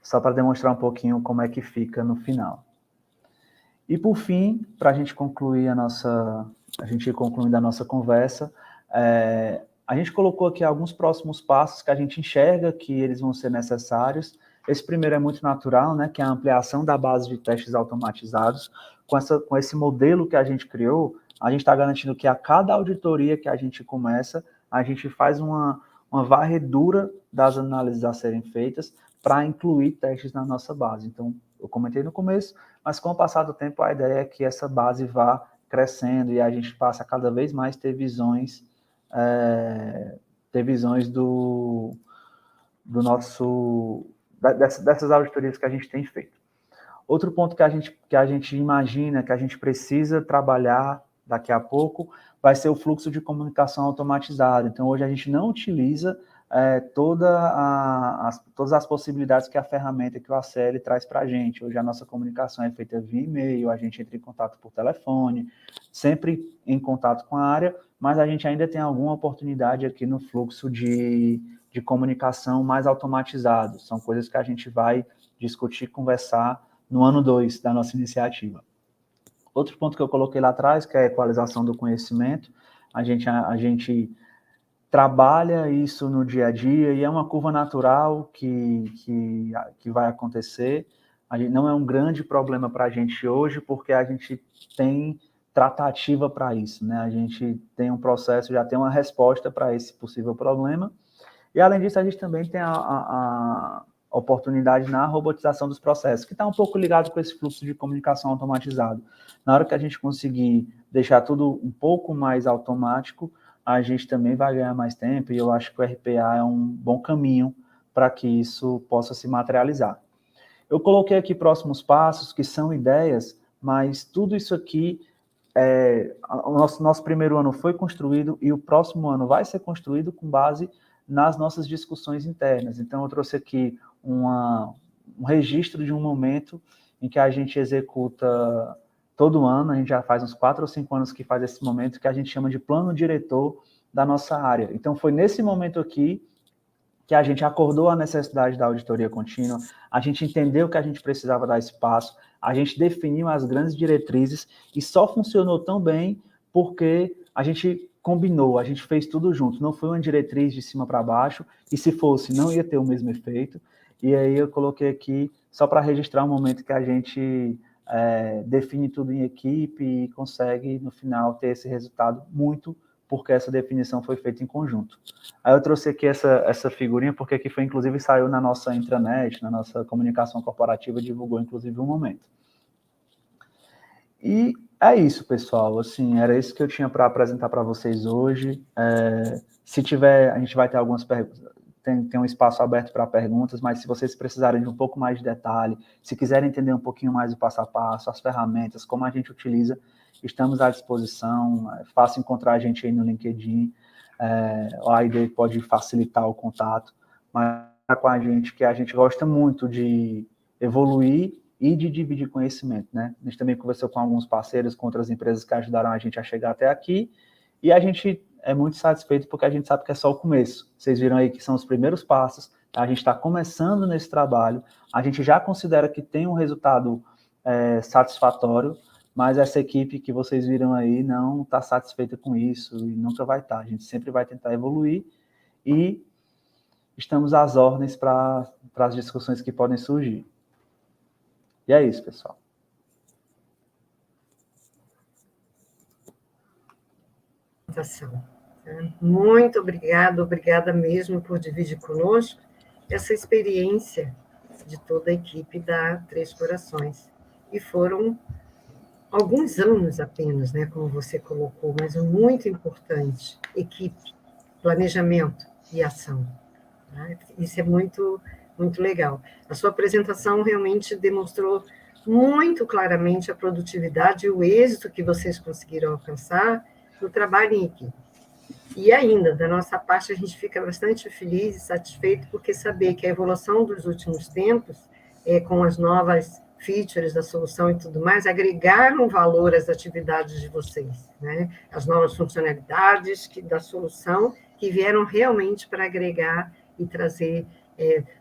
só para demonstrar um pouquinho como é que fica no final. E, por fim, para a gente concluir a gente ir concluindo a nossa conversa, a gente colocou aqui alguns próximos passos que a gente enxerga que eles vão ser necessários. Esse primeiro é muito natural, né, que é a ampliação da base de testes automatizados. Com esse modelo que a gente criou, a gente está garantindo que a cada auditoria que a gente começa, a gente faz uma varredura das análises a serem feitas para incluir testes na nossa base. Então, eu comentei no começo, mas com o passar do tempo, a ideia é que essa base vá crescendo e a gente passe a cada vez mais ter visões dessas auditorias que a gente tem feito. Outro ponto que a gente imagina, que a gente precisa trabalhar daqui a pouco, vai ser o fluxo de comunicação automatizado. Então, hoje a gente não utiliza todas as possibilidades que a ferramenta, que o ACL traz para a gente. Hoje a nossa comunicação é feita via e-mail, a gente entra em contato por telefone, sempre em contato com a área, mas a gente ainda tem alguma oportunidade aqui no fluxo de comunicação mais automatizado. São coisas que a gente vai discutir, conversar no ano 2 da nossa iniciativa. Outro ponto que eu coloquei lá atrás, que é a equalização do conhecimento. A gente trabalha isso no dia a dia e é uma curva natural que vai acontecer. Não é um grande problema para a gente hoje, porque a gente tem tratativa para isso, né? A gente tem um processo, já tem uma resposta para esse possível problema. E, além disso, a gente também tem a oportunidade na robotização dos processos, que está um pouco ligado com esse fluxo de comunicação automatizado. Na hora que a gente conseguir deixar tudo um pouco mais automático, a gente também vai ganhar mais tempo, e eu acho que o RPA é um bom caminho para que isso possa se materializar. Eu coloquei aqui próximos passos, que são ideias, mas tudo isso aqui, o nosso primeiro ano foi construído e o próximo ano vai ser construído com base nas nossas discussões internas. Então, eu trouxe aqui um registro de um momento em que a gente executa todo ano, a gente já faz uns 4 ou 5 anos que faz esse momento, que a gente chama de plano diretor da nossa área. Então, foi nesse momento aqui que a gente acordou a necessidade da auditoria contínua, a gente entendeu que a gente precisava dar esse passo, a gente definiu as grandes diretrizes e só funcionou tão bem porque a gente combinou, a gente fez tudo junto, não foi uma diretriz de cima para baixo, e se fosse, não ia ter o mesmo efeito. E aí eu coloquei aqui, só para registrar um momento que a gente define tudo em equipe e consegue, no final, ter esse resultado muito porque essa definição foi feita em conjunto. Aí eu trouxe aqui essa figurinha, porque aqui foi, inclusive, saiu na nossa intranet, na nossa comunicação corporativa, divulgou, inclusive, um momento. E é isso, pessoal. Assim, era isso que eu tinha para apresentar para vocês hoje. Se tiver, a gente vai ter algumas perguntas, tem um espaço aberto para perguntas, mas se vocês precisarem de um pouco mais de detalhe, se quiserem entender um pouquinho mais o passo a passo, as ferramentas, como a gente utiliza, estamos à disposição. É fácil encontrar a gente aí no LinkedIn, a ID pode facilitar o contato, mas com a gente, que a gente gosta muito de evoluir e de dividir conhecimento, né? A gente também conversou com alguns parceiros, com outras empresas que ajudaram a gente a chegar até aqui, e a gente é muito satisfeito porque a gente sabe que é só o começo. Vocês viram aí que são os primeiros passos, a gente está começando nesse trabalho, a gente já considera que tem um resultado satisfatório, mas essa equipe que vocês viram aí não está satisfeita com isso e nunca vai estar. A gente sempre vai tentar evoluir e estamos às ordens para as discussões que podem surgir. E é isso, pessoal. Muito obrigada mesmo por dividir conosco essa experiência de toda a equipe da Três Corações. E foram alguns anos apenas, né, como você colocou, mas muito importante: equipe, planejamento e ação. Tá? Isso é muito, muito legal. A sua apresentação realmente demonstrou muito claramente a produtividade e o êxito que vocês conseguiram alcançar no trabalho em equipe. E ainda, da nossa parte, a gente fica bastante feliz e satisfeito porque saber que a evolução dos últimos tempos, com as novas features da solução e tudo mais, agregaram valor às atividades de vocês, né? As novas funcionalidades da solução que vieram realmente para agregar e trazer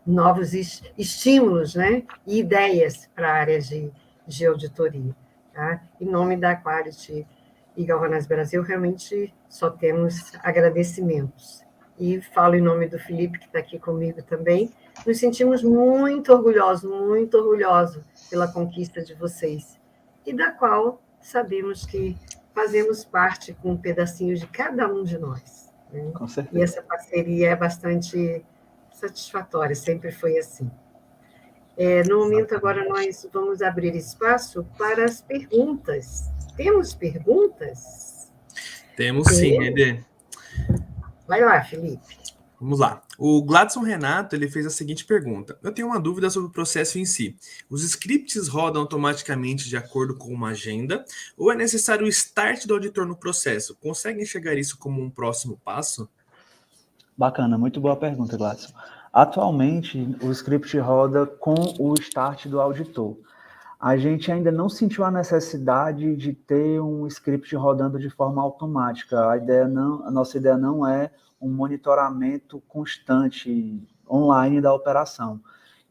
novos estímulos, né? E ideias para a área de auditoria. Tá? Em nome da Quality e Galvanize Brasil, realmente só temos agradecimentos. E falo em nome do Felipe, que está aqui comigo também. Nos sentimos muito orgulhosos pela conquista de vocês, e da qual sabemos que fazemos parte com um pedacinho de cada um de nós. Né? Com certeza. E essa parceria é bastante satisfatória, sempre foi assim. No momento, agora, nós vamos abrir espaço para as perguntas. Temos perguntas? Temos sim, Ede. Vai lá, Felipe. Vamos lá. O Gladson Renato, ele fez a seguinte pergunta. Eu tenho uma dúvida sobre o processo em si. Os scripts rodam automaticamente de acordo com uma agenda ou é necessário o start do auditor no processo? Consegue enxergar isso como um próximo passo? Bacana, muito boa pergunta, Gladson. Atualmente, o script roda com o start do auditor. A gente ainda não sentiu a necessidade de ter um script rodando de forma automática. A nossa ideia não é um monitoramento constante online da operação.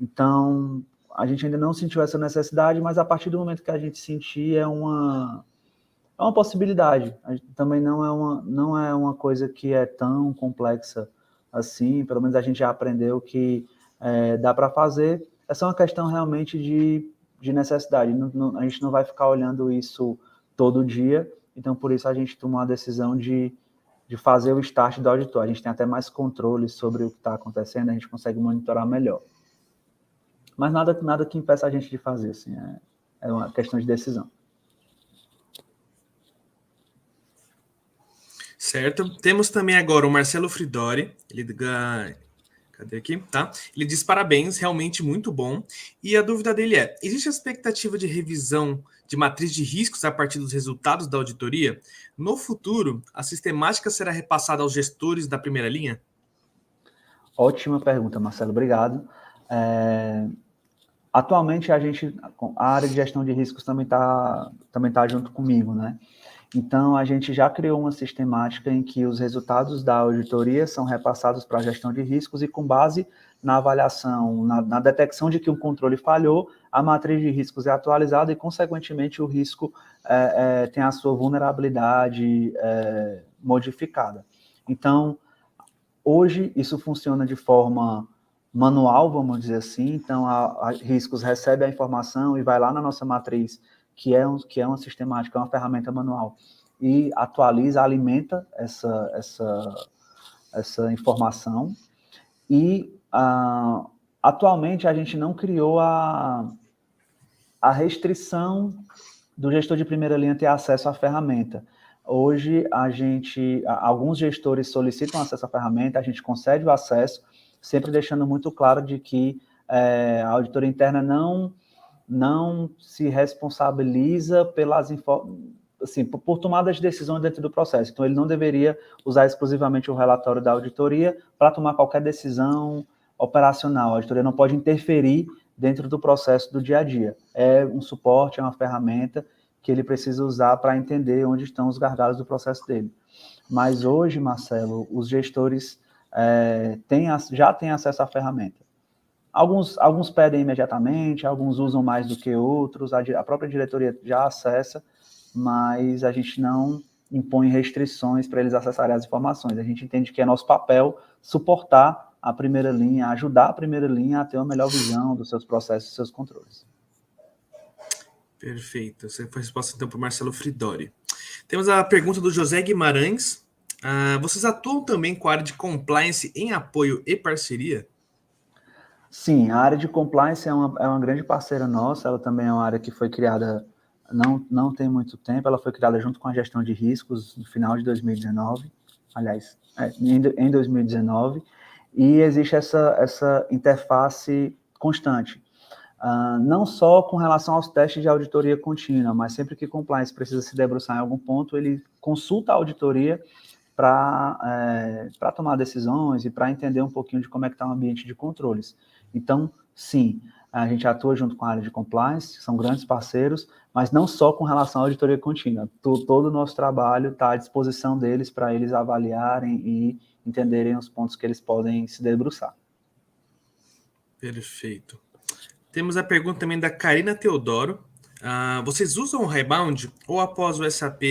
Então, a gente ainda não sentiu essa necessidade, mas a partir do momento que a gente sentir, é uma possibilidade. Também não é uma coisa que é tão complexa assim, pelo menos a gente já aprendeu que dá para fazer. É só uma questão realmente de necessidade. A gente não vai ficar olhando isso todo dia, então por isso a gente tomou a decisão de fazer o start do auditor. A gente tem até mais controle sobre o que está acontecendo, a gente consegue monitorar melhor. Mas nada que impeça a gente de fazer, assim, é uma questão de decisão. Certo. Temos também agora o Marcelo Fridori. Cadê aqui? Tá. Ele diz parabéns, realmente muito bom. E a dúvida dele é: existe a expectativa de revisão de matriz de riscos a partir dos resultados da auditoria? No futuro, a sistemática será repassada aos gestores da primeira linha? Ótima pergunta, Marcelo. Obrigado. Atualmente, a área de gestão de riscos também tá junto comigo, né? Então, a gente já criou uma sistemática em que os resultados da auditoria são repassados para a gestão de riscos e, com base na avaliação, na detecção de que um controle falhou, a matriz de riscos é atualizada e, consequentemente, o risco tem a sua vulnerabilidade modificada. Então, hoje, isso funciona de forma manual, vamos dizer assim. Então, a riscos recebe a informação e vai lá na nossa matriz, que é uma sistemática, é uma ferramenta manual, e atualiza, alimenta essa informação. E atualmente a gente não criou a restrição do gestor de primeira linha ter acesso à ferramenta. Hoje, alguns gestores solicitam acesso à ferramenta, a gente concede o acesso, sempre deixando muito claro de que a auditoria interna não se responsabiliza por tomadas de decisões dentro do processo. Então, ele não deveria usar exclusivamente o relatório da auditoria para tomar qualquer decisão operacional. A auditoria não pode interferir dentro do processo do dia a dia. É um suporte, é uma ferramenta que ele precisa usar para entender onde estão os gargalos do processo dele. Mas hoje, Marcelo, os gestores já têm acesso à ferramenta. Alguns pedem imediatamente, alguns usam mais do que outros, a própria diretoria já acessa, mas a gente não impõe restrições para eles acessarem as informações. A gente entende que é nosso papel suportar a primeira linha, ajudar a primeira linha a ter uma melhor visão dos seus processos e seus controles. Perfeito. Essa foi a resposta, então, para o Marcelo Fridori. Temos a pergunta do José Guimarães. Vocês atuam também com a área de compliance em apoio e parceria? Sim, a área de compliance é uma grande parceira nossa. Ela também é uma área que foi criada não tem muito tempo. Ela foi criada junto com a gestão de riscos no final de 2019. Aliás, em 2019. E existe essa interface constante. Não só com relação aos testes de auditoria contínua, mas sempre que compliance precisa se debruçar em algum ponto, ele consulta a auditoria para tomar decisões e para entender um pouquinho de como é que está o ambiente de controles. Então, sim, a gente atua junto com a área de compliance, são grandes parceiros, mas não só com relação à auditoria contínua. Todo o nosso trabalho está à disposição deles para eles avaliarem e entenderem os pontos que eles podem se debruçar. Perfeito. Temos a pergunta também da Karina Teodoro. Vocês usam o Highbound ou após o SAP,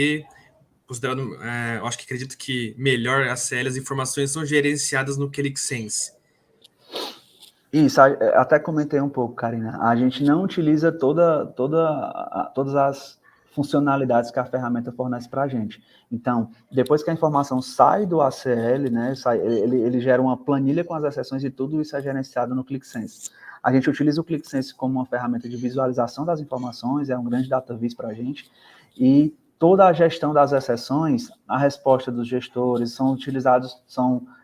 considerado, acredito que melhor a CL, as informações são gerenciadas no QlikSense? Isso, até comentei um pouco, Karina. A gente não utiliza todas as funcionalidades que a ferramenta fornece para a gente. Então, depois que a informação sai do ACL, né, ele gera uma planilha com as exceções e tudo isso é gerenciado no QlikSense. A gente utiliza o QlikSense como uma ferramenta de visualização das informações, é um grande database para a gente, e toda a gestão das exceções, a resposta dos gestores são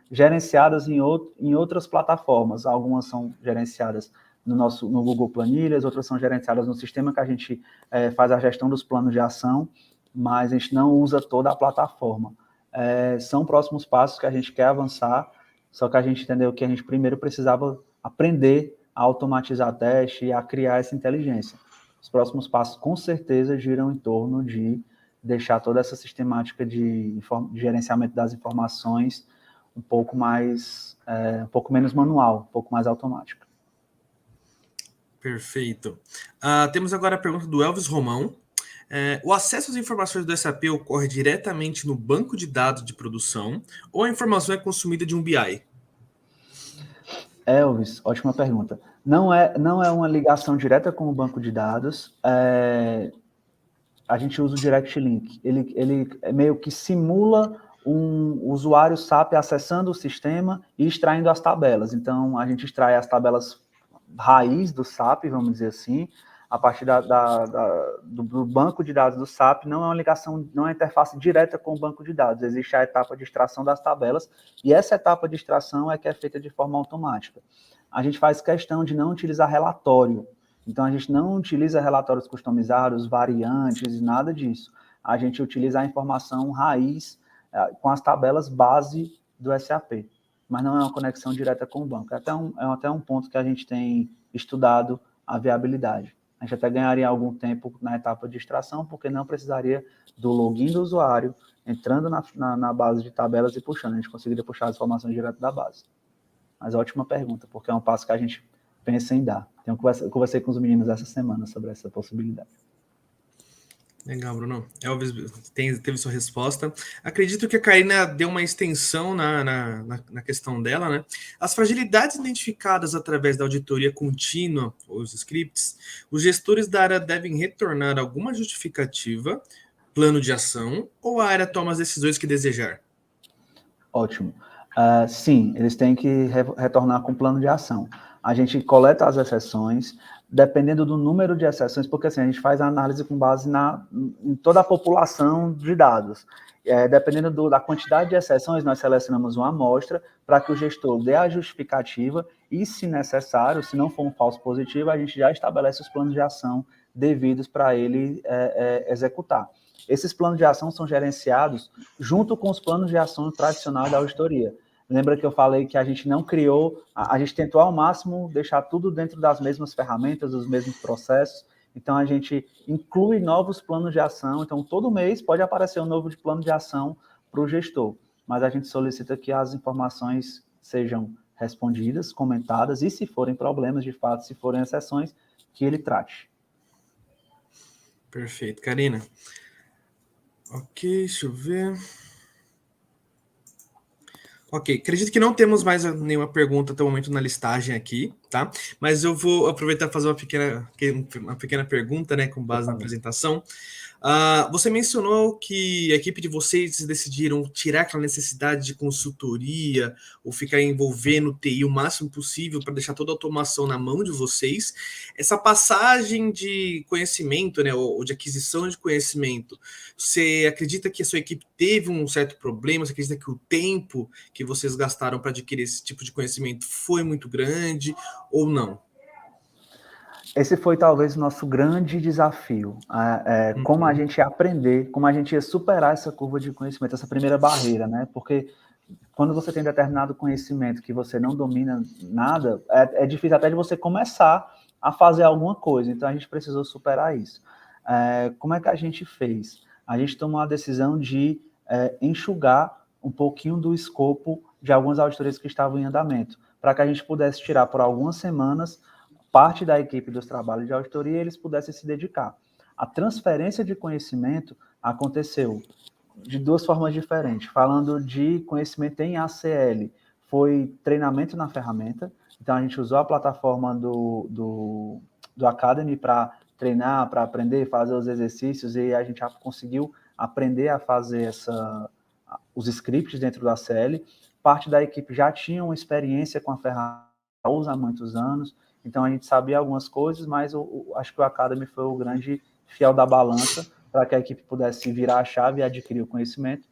gerenciadas em outras plataformas. Algumas são gerenciadas no Google Planilhas, outras são gerenciadas no sistema que a gente faz a gestão dos planos de ação, mas a gente não usa toda a plataforma. São próximos passos que a gente quer avançar, só que a gente entendeu que a gente primeiro precisava aprender a automatizar teste e a criar essa inteligência. Os próximos passos, com certeza, giram em torno de deixar toda essa sistemática de gerenciamento das informações um pouco menos manual, um pouco mais automática. Perfeito. Temos agora a pergunta do Elvis Romão. O acesso às informações do SAP ocorre diretamente no banco de dados de produção ou a informação é consumida de um BI? Elvis, ótima pergunta. Não é uma ligação direta com o banco de dados. A gente usa o Direct Link. Ele meio que simula um usuário SAP acessando o sistema e extraindo as tabelas. Então, a gente extrai as tabelas raiz do SAP, vamos dizer assim, a partir do banco de dados do SAP, não é uma ligação, não é uma interface direta com o banco de dados. Existe a etapa de extração das tabelas, e essa etapa de extração é que é feita de forma automática. A gente faz questão de não utilizar relatório. Então, a gente não utiliza relatórios customizados, variantes, nada disso. A gente utiliza a informação raiz com as tabelas base do SAP, mas não é uma conexão direta com o banco. É até um ponto que a gente tem estudado a viabilidade. A gente até ganharia algum tempo na etapa de extração, porque não precisaria do login do usuário, entrando na base de tabelas e puxando. A gente conseguiria puxar as informações direto da base. Mas ótima pergunta, porque é um passo que a gente pensa em dar. Eu conversei com os meninos essa semana sobre essa possibilidade. Legal, Bruno. Elvis teve sua resposta. Acredito que a Karina deu uma extensão na questão dela, né? As fragilidades identificadas através da auditoria contínua, os scripts, os gestores da área devem retornar alguma justificativa, plano de ação, ou a área toma as decisões que desejar? Ótimo. Sim, eles têm que retornar com plano de ação. A gente coleta as exceções, dependendo do número de exceções, porque assim, a gente faz a análise com base em toda a população de dados. Dependendo da quantidade de exceções, nós selecionamos uma amostra para que o gestor dê a justificativa e, se necessário, se não for um falso positivo, a gente já estabelece os planos de ação devidos para ele executar. Esses planos de ação são gerenciados junto com os planos de ação tradicionais da auditoria. Lembra que eu falei que a gente não criou, a gente tentou ao máximo deixar tudo dentro das mesmas ferramentas, dos mesmos processos. Então, a gente inclui novos planos de ação. Então, todo mês pode aparecer um novo plano de ação para o gestor. Mas a gente solicita que as informações sejam respondidas, comentadas, e se forem problemas, de fato, se forem exceções, que ele trate. Perfeito. Karina. Ok, deixa eu ver. Ok, acredito que não temos mais nenhuma pergunta até o momento na listagem aqui, tá? Mas eu vou aproveitar e fazer uma pequena pergunta, né, com base na apresentação. Você mencionou que a equipe de vocês decidiram tirar aquela necessidade de consultoria ou ficar envolvendo o TI o máximo possível para deixar toda a automação na mão de vocês. Essa passagem de conhecimento, né, ou de aquisição de conhecimento, você acredita que a sua equipe teve um certo problema? Você acredita que o tempo que vocês gastaram para adquirir esse tipo de conhecimento foi muito grande ou não? Esse foi talvez o nosso grande desafio, como a gente ia aprender, como a gente ia superar essa curva de conhecimento, essa primeira barreira, né? Porque quando você tem determinado conhecimento que você não domina nada, é difícil até de você começar a fazer alguma coisa. Então, a gente precisou superar isso. Como é que a gente fez? A gente tomou a decisão de enxugar um pouquinho do escopo de algumas auditorias que estavam em andamento, para que a gente pudesse tirar por algumas semanas parte da equipe dos trabalhos de auditoria e eles pudessem se dedicar. A transferência de conhecimento aconteceu de duas formas diferentes. Falando de conhecimento em ACL, foi treinamento na ferramenta. Então, a gente usou a plataforma do Academy para treinar, para aprender, fazer os exercícios, e a gente já conseguiu aprender a fazer os scripts dentro do ACL. Parte da equipe já tinha uma experiência com a ferramenta, usa há muitos anos, então a gente sabia algumas coisas, mas acho que o Academy foi o grande fiel da balança para que a equipe pudesse virar a chave e adquirir o conhecimento.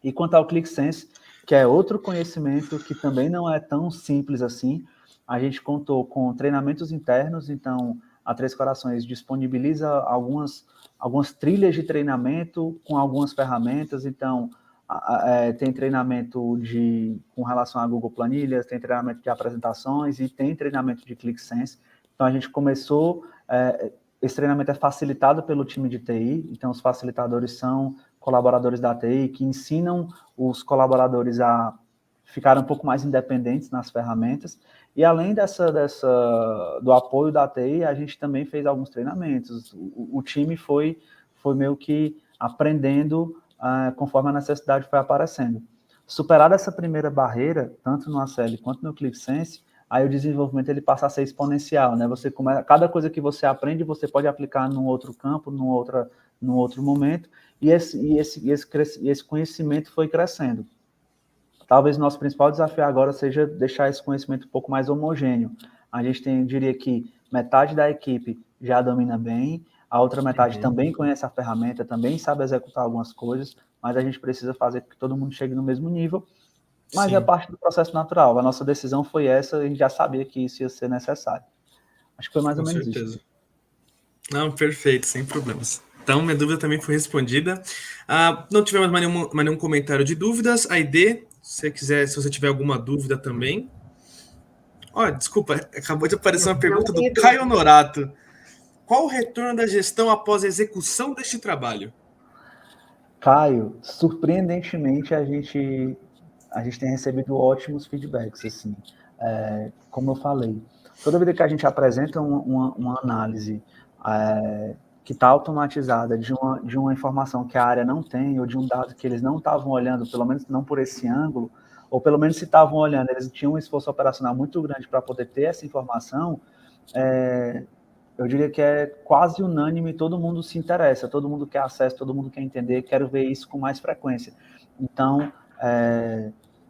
E quanto ao ClickSense, que é outro conhecimento que também não é tão simples assim, a gente contou com treinamentos internos, então a Três Corações disponibiliza algumas trilhas de treinamento com algumas ferramentas, então tem treinamento com relação a Google Planilhas, tem treinamento de apresentações e tem treinamento de ClickSense. Então, a gente começou... esse treinamento é facilitado pelo time de TI, então os facilitadores são colaboradores da TI que ensinam os colaboradores a ficarem um pouco mais independentes nas ferramentas. E além do apoio da TI, a gente também fez alguns treinamentos. O time foi meio que aprendendo conforme a necessidade foi aparecendo. Superada essa primeira barreira, tanto no ACL quanto no ClickSense, aí o desenvolvimento ele passa a ser exponencial, né? Cada coisa que você aprende, você pode aplicar num outro campo, num outro momento, e esse conhecimento foi crescendo. Talvez o nosso principal desafio agora seja deixar esse conhecimento um pouco mais homogêneo. A gente diria que metade da equipe já domina bem, a outra metade também conhece a ferramenta, também sabe executar algumas coisas, mas a gente precisa fazer com que todo mundo chegue no mesmo nível, mas é parte do processo natural. A nossa decisão foi essa, a gente já sabia que isso ia ser necessário. Acho que foi mais ou menos isso. Não, perfeito, sem problemas. Então, minha dúvida também foi respondida. Não tivemos mais nenhum comentário de dúvidas. Aide, se você tiver alguma dúvida também. Desculpa, acabou de aparecer uma pergunta do Caio Honorato. Qual o retorno da gestão após a execução deste trabalho? Caio, surpreendentemente, a gente tem recebido ótimos feedbacks, assim. Como eu falei, toda vez que a gente apresenta uma análise que está automatizada de uma informação que a área não tem, ou de um dado que eles não estavam olhando, pelo menos não por esse ângulo, ou pelo menos se estavam olhando, eles tinham um esforço operacional muito grande para poder ter essa informação, eu diria que é quase unânime, todo mundo se interessa, todo mundo quer acesso, todo mundo quer entender, quero ver isso com mais frequência. Então,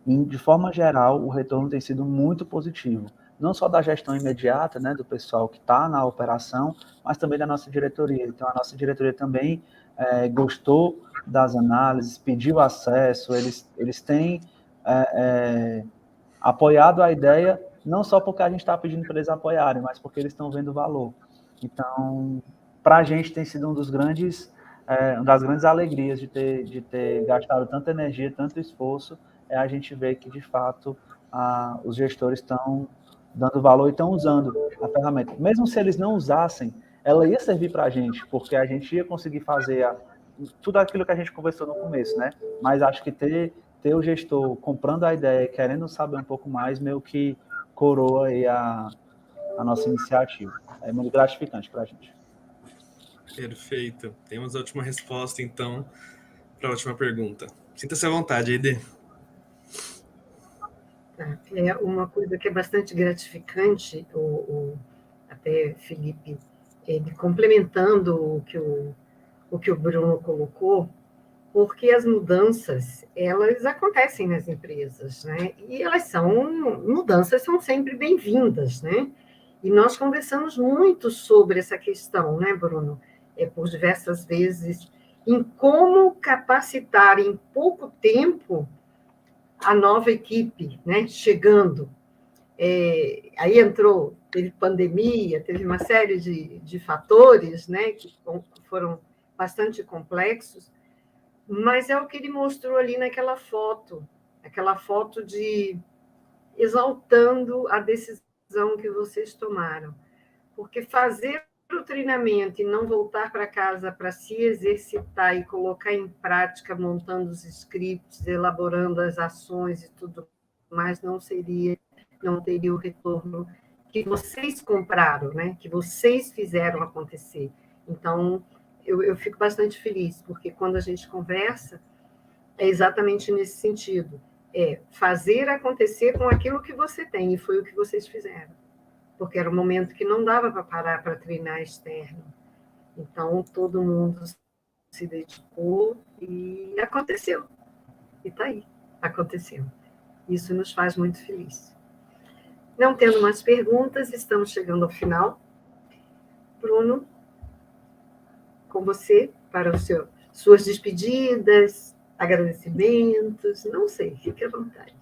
de forma geral, o retorno tem sido muito positivo, não só da gestão imediata, né, do pessoal que está na operação, mas também da nossa diretoria. Então, a nossa diretoria também gostou das análises, pediu acesso, eles têm apoiado a ideia, não só porque a gente está pedindo para eles apoiarem, mas porque eles estão vendo o valor. Então, para a gente tem sido uma das grandes alegrias de ter gastado tanta energia, tanto esforço, a gente ver que, de fato, os gestores estão dando valor e estão usando a ferramenta. Mesmo se eles não usassem, ela ia servir para a gente, porque a gente ia conseguir fazer tudo aquilo que a gente conversou no começo, né? Mas acho que ter o gestor comprando a ideia e querendo saber um pouco mais, meio que coroa aí a nossa iniciativa. É muito gratificante para a gente. Perfeito. Temos a última resposta, então, para a última pergunta. Sinta-se à vontade, Aide. É uma coisa que é bastante gratificante, até Felipe, complementando o que o Bruno colocou, porque as mudanças, elas acontecem nas empresas, né? E mudanças são sempre bem-vindas, né? E nós conversamos muito sobre essa questão, né, Bruno? Por diversas vezes, em como capacitar em pouco tempo a nova equipe, né, chegando. Aí teve pandemia, teve uma série de fatores, né, que foram bastante complexos, mas é o que ele mostrou ali naquela foto de exaltando a decisão que vocês tomaram. Porque fazer o treinamento e não voltar para casa para se exercitar e colocar em prática, montando os scripts, elaborando as ações e tudo mais, não teria o retorno que vocês compraram, né? Que vocês fizeram acontecer. Então, eu fico bastante feliz, porque quando a gente conversa, é exatamente nesse sentido. Fazer acontecer com aquilo que você tem, e foi o que vocês fizeram. Porque era um momento que não dava para parar para treinar externo. Então, todo mundo se dedicou e aconteceu. E está aí, aconteceu. Isso nos faz muito felizes. Não tendo mais perguntas, estamos chegando ao final. Bruno, com você, para suas despedidas, agradecimentos, não sei, fique à vontade.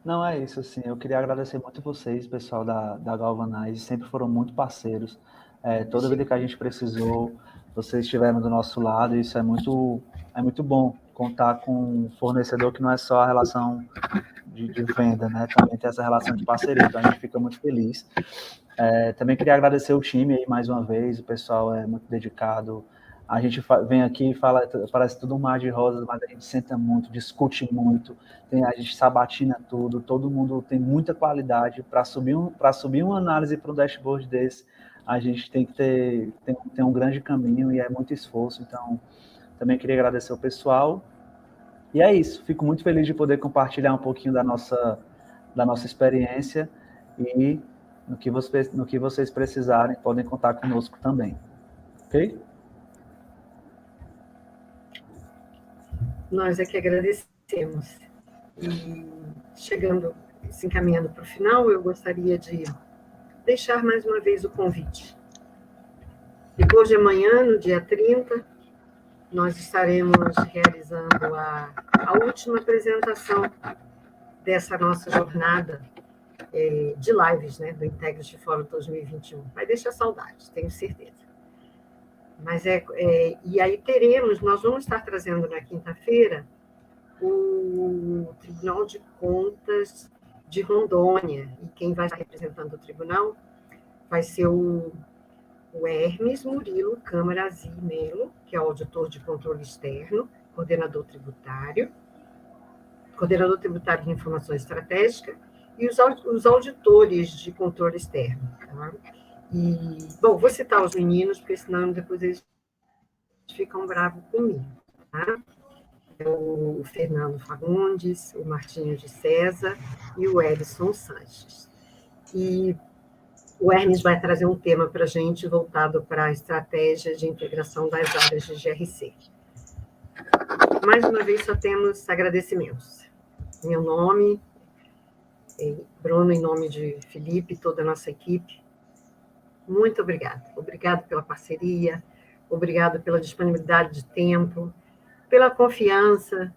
Não, é isso, assim, eu queria agradecer muito vocês, pessoal da Galvanize, sempre foram muito parceiros, toda vez que a gente precisou, vocês estiveram do nosso lado, e isso é muito bom, contar com um fornecedor que não é só a relação de venda, né, também tem essa relação de parceria, então a gente fica muito feliz. Também queria agradecer o time aí mais uma vez, o pessoal é muito dedicado, a gente vem aqui e fala, parece tudo um mar de rosas, mas a gente senta muito, discute muito, a gente sabatina tudo, todo mundo tem muita qualidade. Para subir uma análise para um dashboard desse, a gente tem que ter um grande caminho e é muito esforço. Então, também queria agradecer o pessoal. E é isso, fico muito feliz de poder compartilhar um pouquinho da nossa experiência e no que vocês precisarem, podem contar conosco também. Ok? Nós é que agradecemos. E se encaminhando para o final, eu gostaria de deixar mais uma vez o convite. Depois de amanhã, no dia 30, nós estaremos realizando a última apresentação dessa nossa jornada de lives, né, do Integrity Forum 2021. Vai deixar saudade, tenho certeza. Mas e aí nós vamos estar trazendo na quinta-feira o Tribunal de Contas de Rondônia, e quem vai estar representando o tribunal vai ser o Hermes Murilo Câmara Melo, que é o auditor de controle externo, coordenador tributário de informação estratégica, e os auditores de controle externo. Tá? E, bom, vou citar os meninos, porque senão depois eles ficam bravos comigo. Tá? O Fernando Fagundes, o Martinho de César e o Edson Sanches. E o Hermes vai trazer um tema para a gente voltado para a estratégia de integração das áreas de GRC. Mais uma vez, só temos agradecimentos. Meu nome, Bruno, em nome de Felipe e toda a nossa equipe, muito obrigada. Obrigado pela parceria, obrigado pela disponibilidade de tempo, pela confiança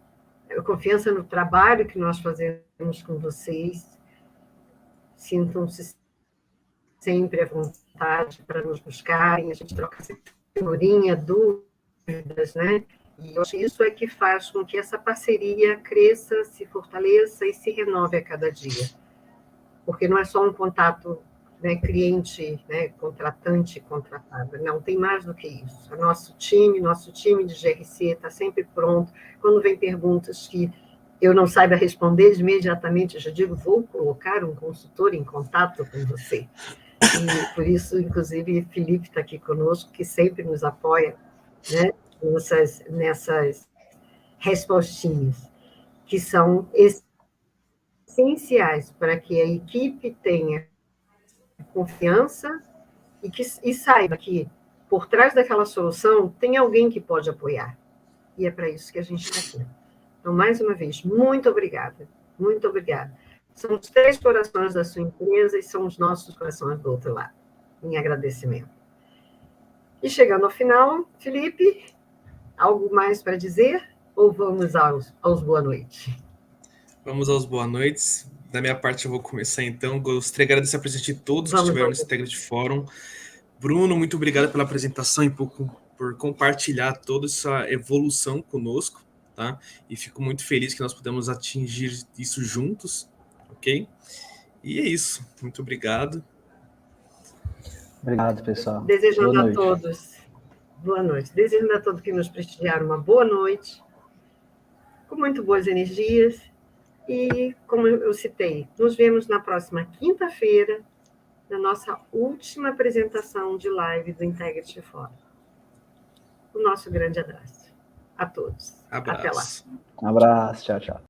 no trabalho que nós fazemos com vocês. Sintam-se sempre à vontade para nos buscarem, a gente troca figurinha, dúvidas, né? E eu acho que isso é que faz com que essa parceria cresça, se fortaleça e se renove a cada dia. Porque não é só um contato, né, cliente, né, contratante, contratado. Não, tem mais do que isso. Nosso time de GRC está sempre pronto. Quando vem perguntas que eu não saiba responder imediatamente, eu já digo, vou colocar um consultor em contato com você. E por isso, inclusive, Felipe está aqui conosco, que sempre nos apoia, né, nessas respostinhas, que são essenciais para que a equipe tenha confiança e saiba que, por trás daquela solução, tem alguém que pode apoiar. E é para isso que a gente está aqui. Então, mais uma vez, muito obrigada. Muito obrigada. São os 3 corações da sua empresa e são os nossos corações do outro lado, em agradecimento. E chegando ao final, Felipe, algo mais para dizer? Ou vamos aos boa noite? Vamos aos boa noites. Da minha parte, eu vou começar então. Gostaria de agradecer a presença de todos que estiveram nesse Integrity Forum. Bruno, muito obrigado pela apresentação e por compartilhar toda essa evolução conosco, tá? E fico muito feliz que nós pudemos atingir isso juntos, ok? E é isso. Muito obrigado. Obrigado, pessoal. Desejando a todos boa noite. Desejando a todos que nos prestigiaram uma boa noite, com muito boas energias. E, como eu citei, nos vemos na próxima quinta-feira, na nossa última apresentação de live do Integrity Forum. O nosso grande abraço a todos. Abraço. Até lá. Um abraço. Tchau, tchau.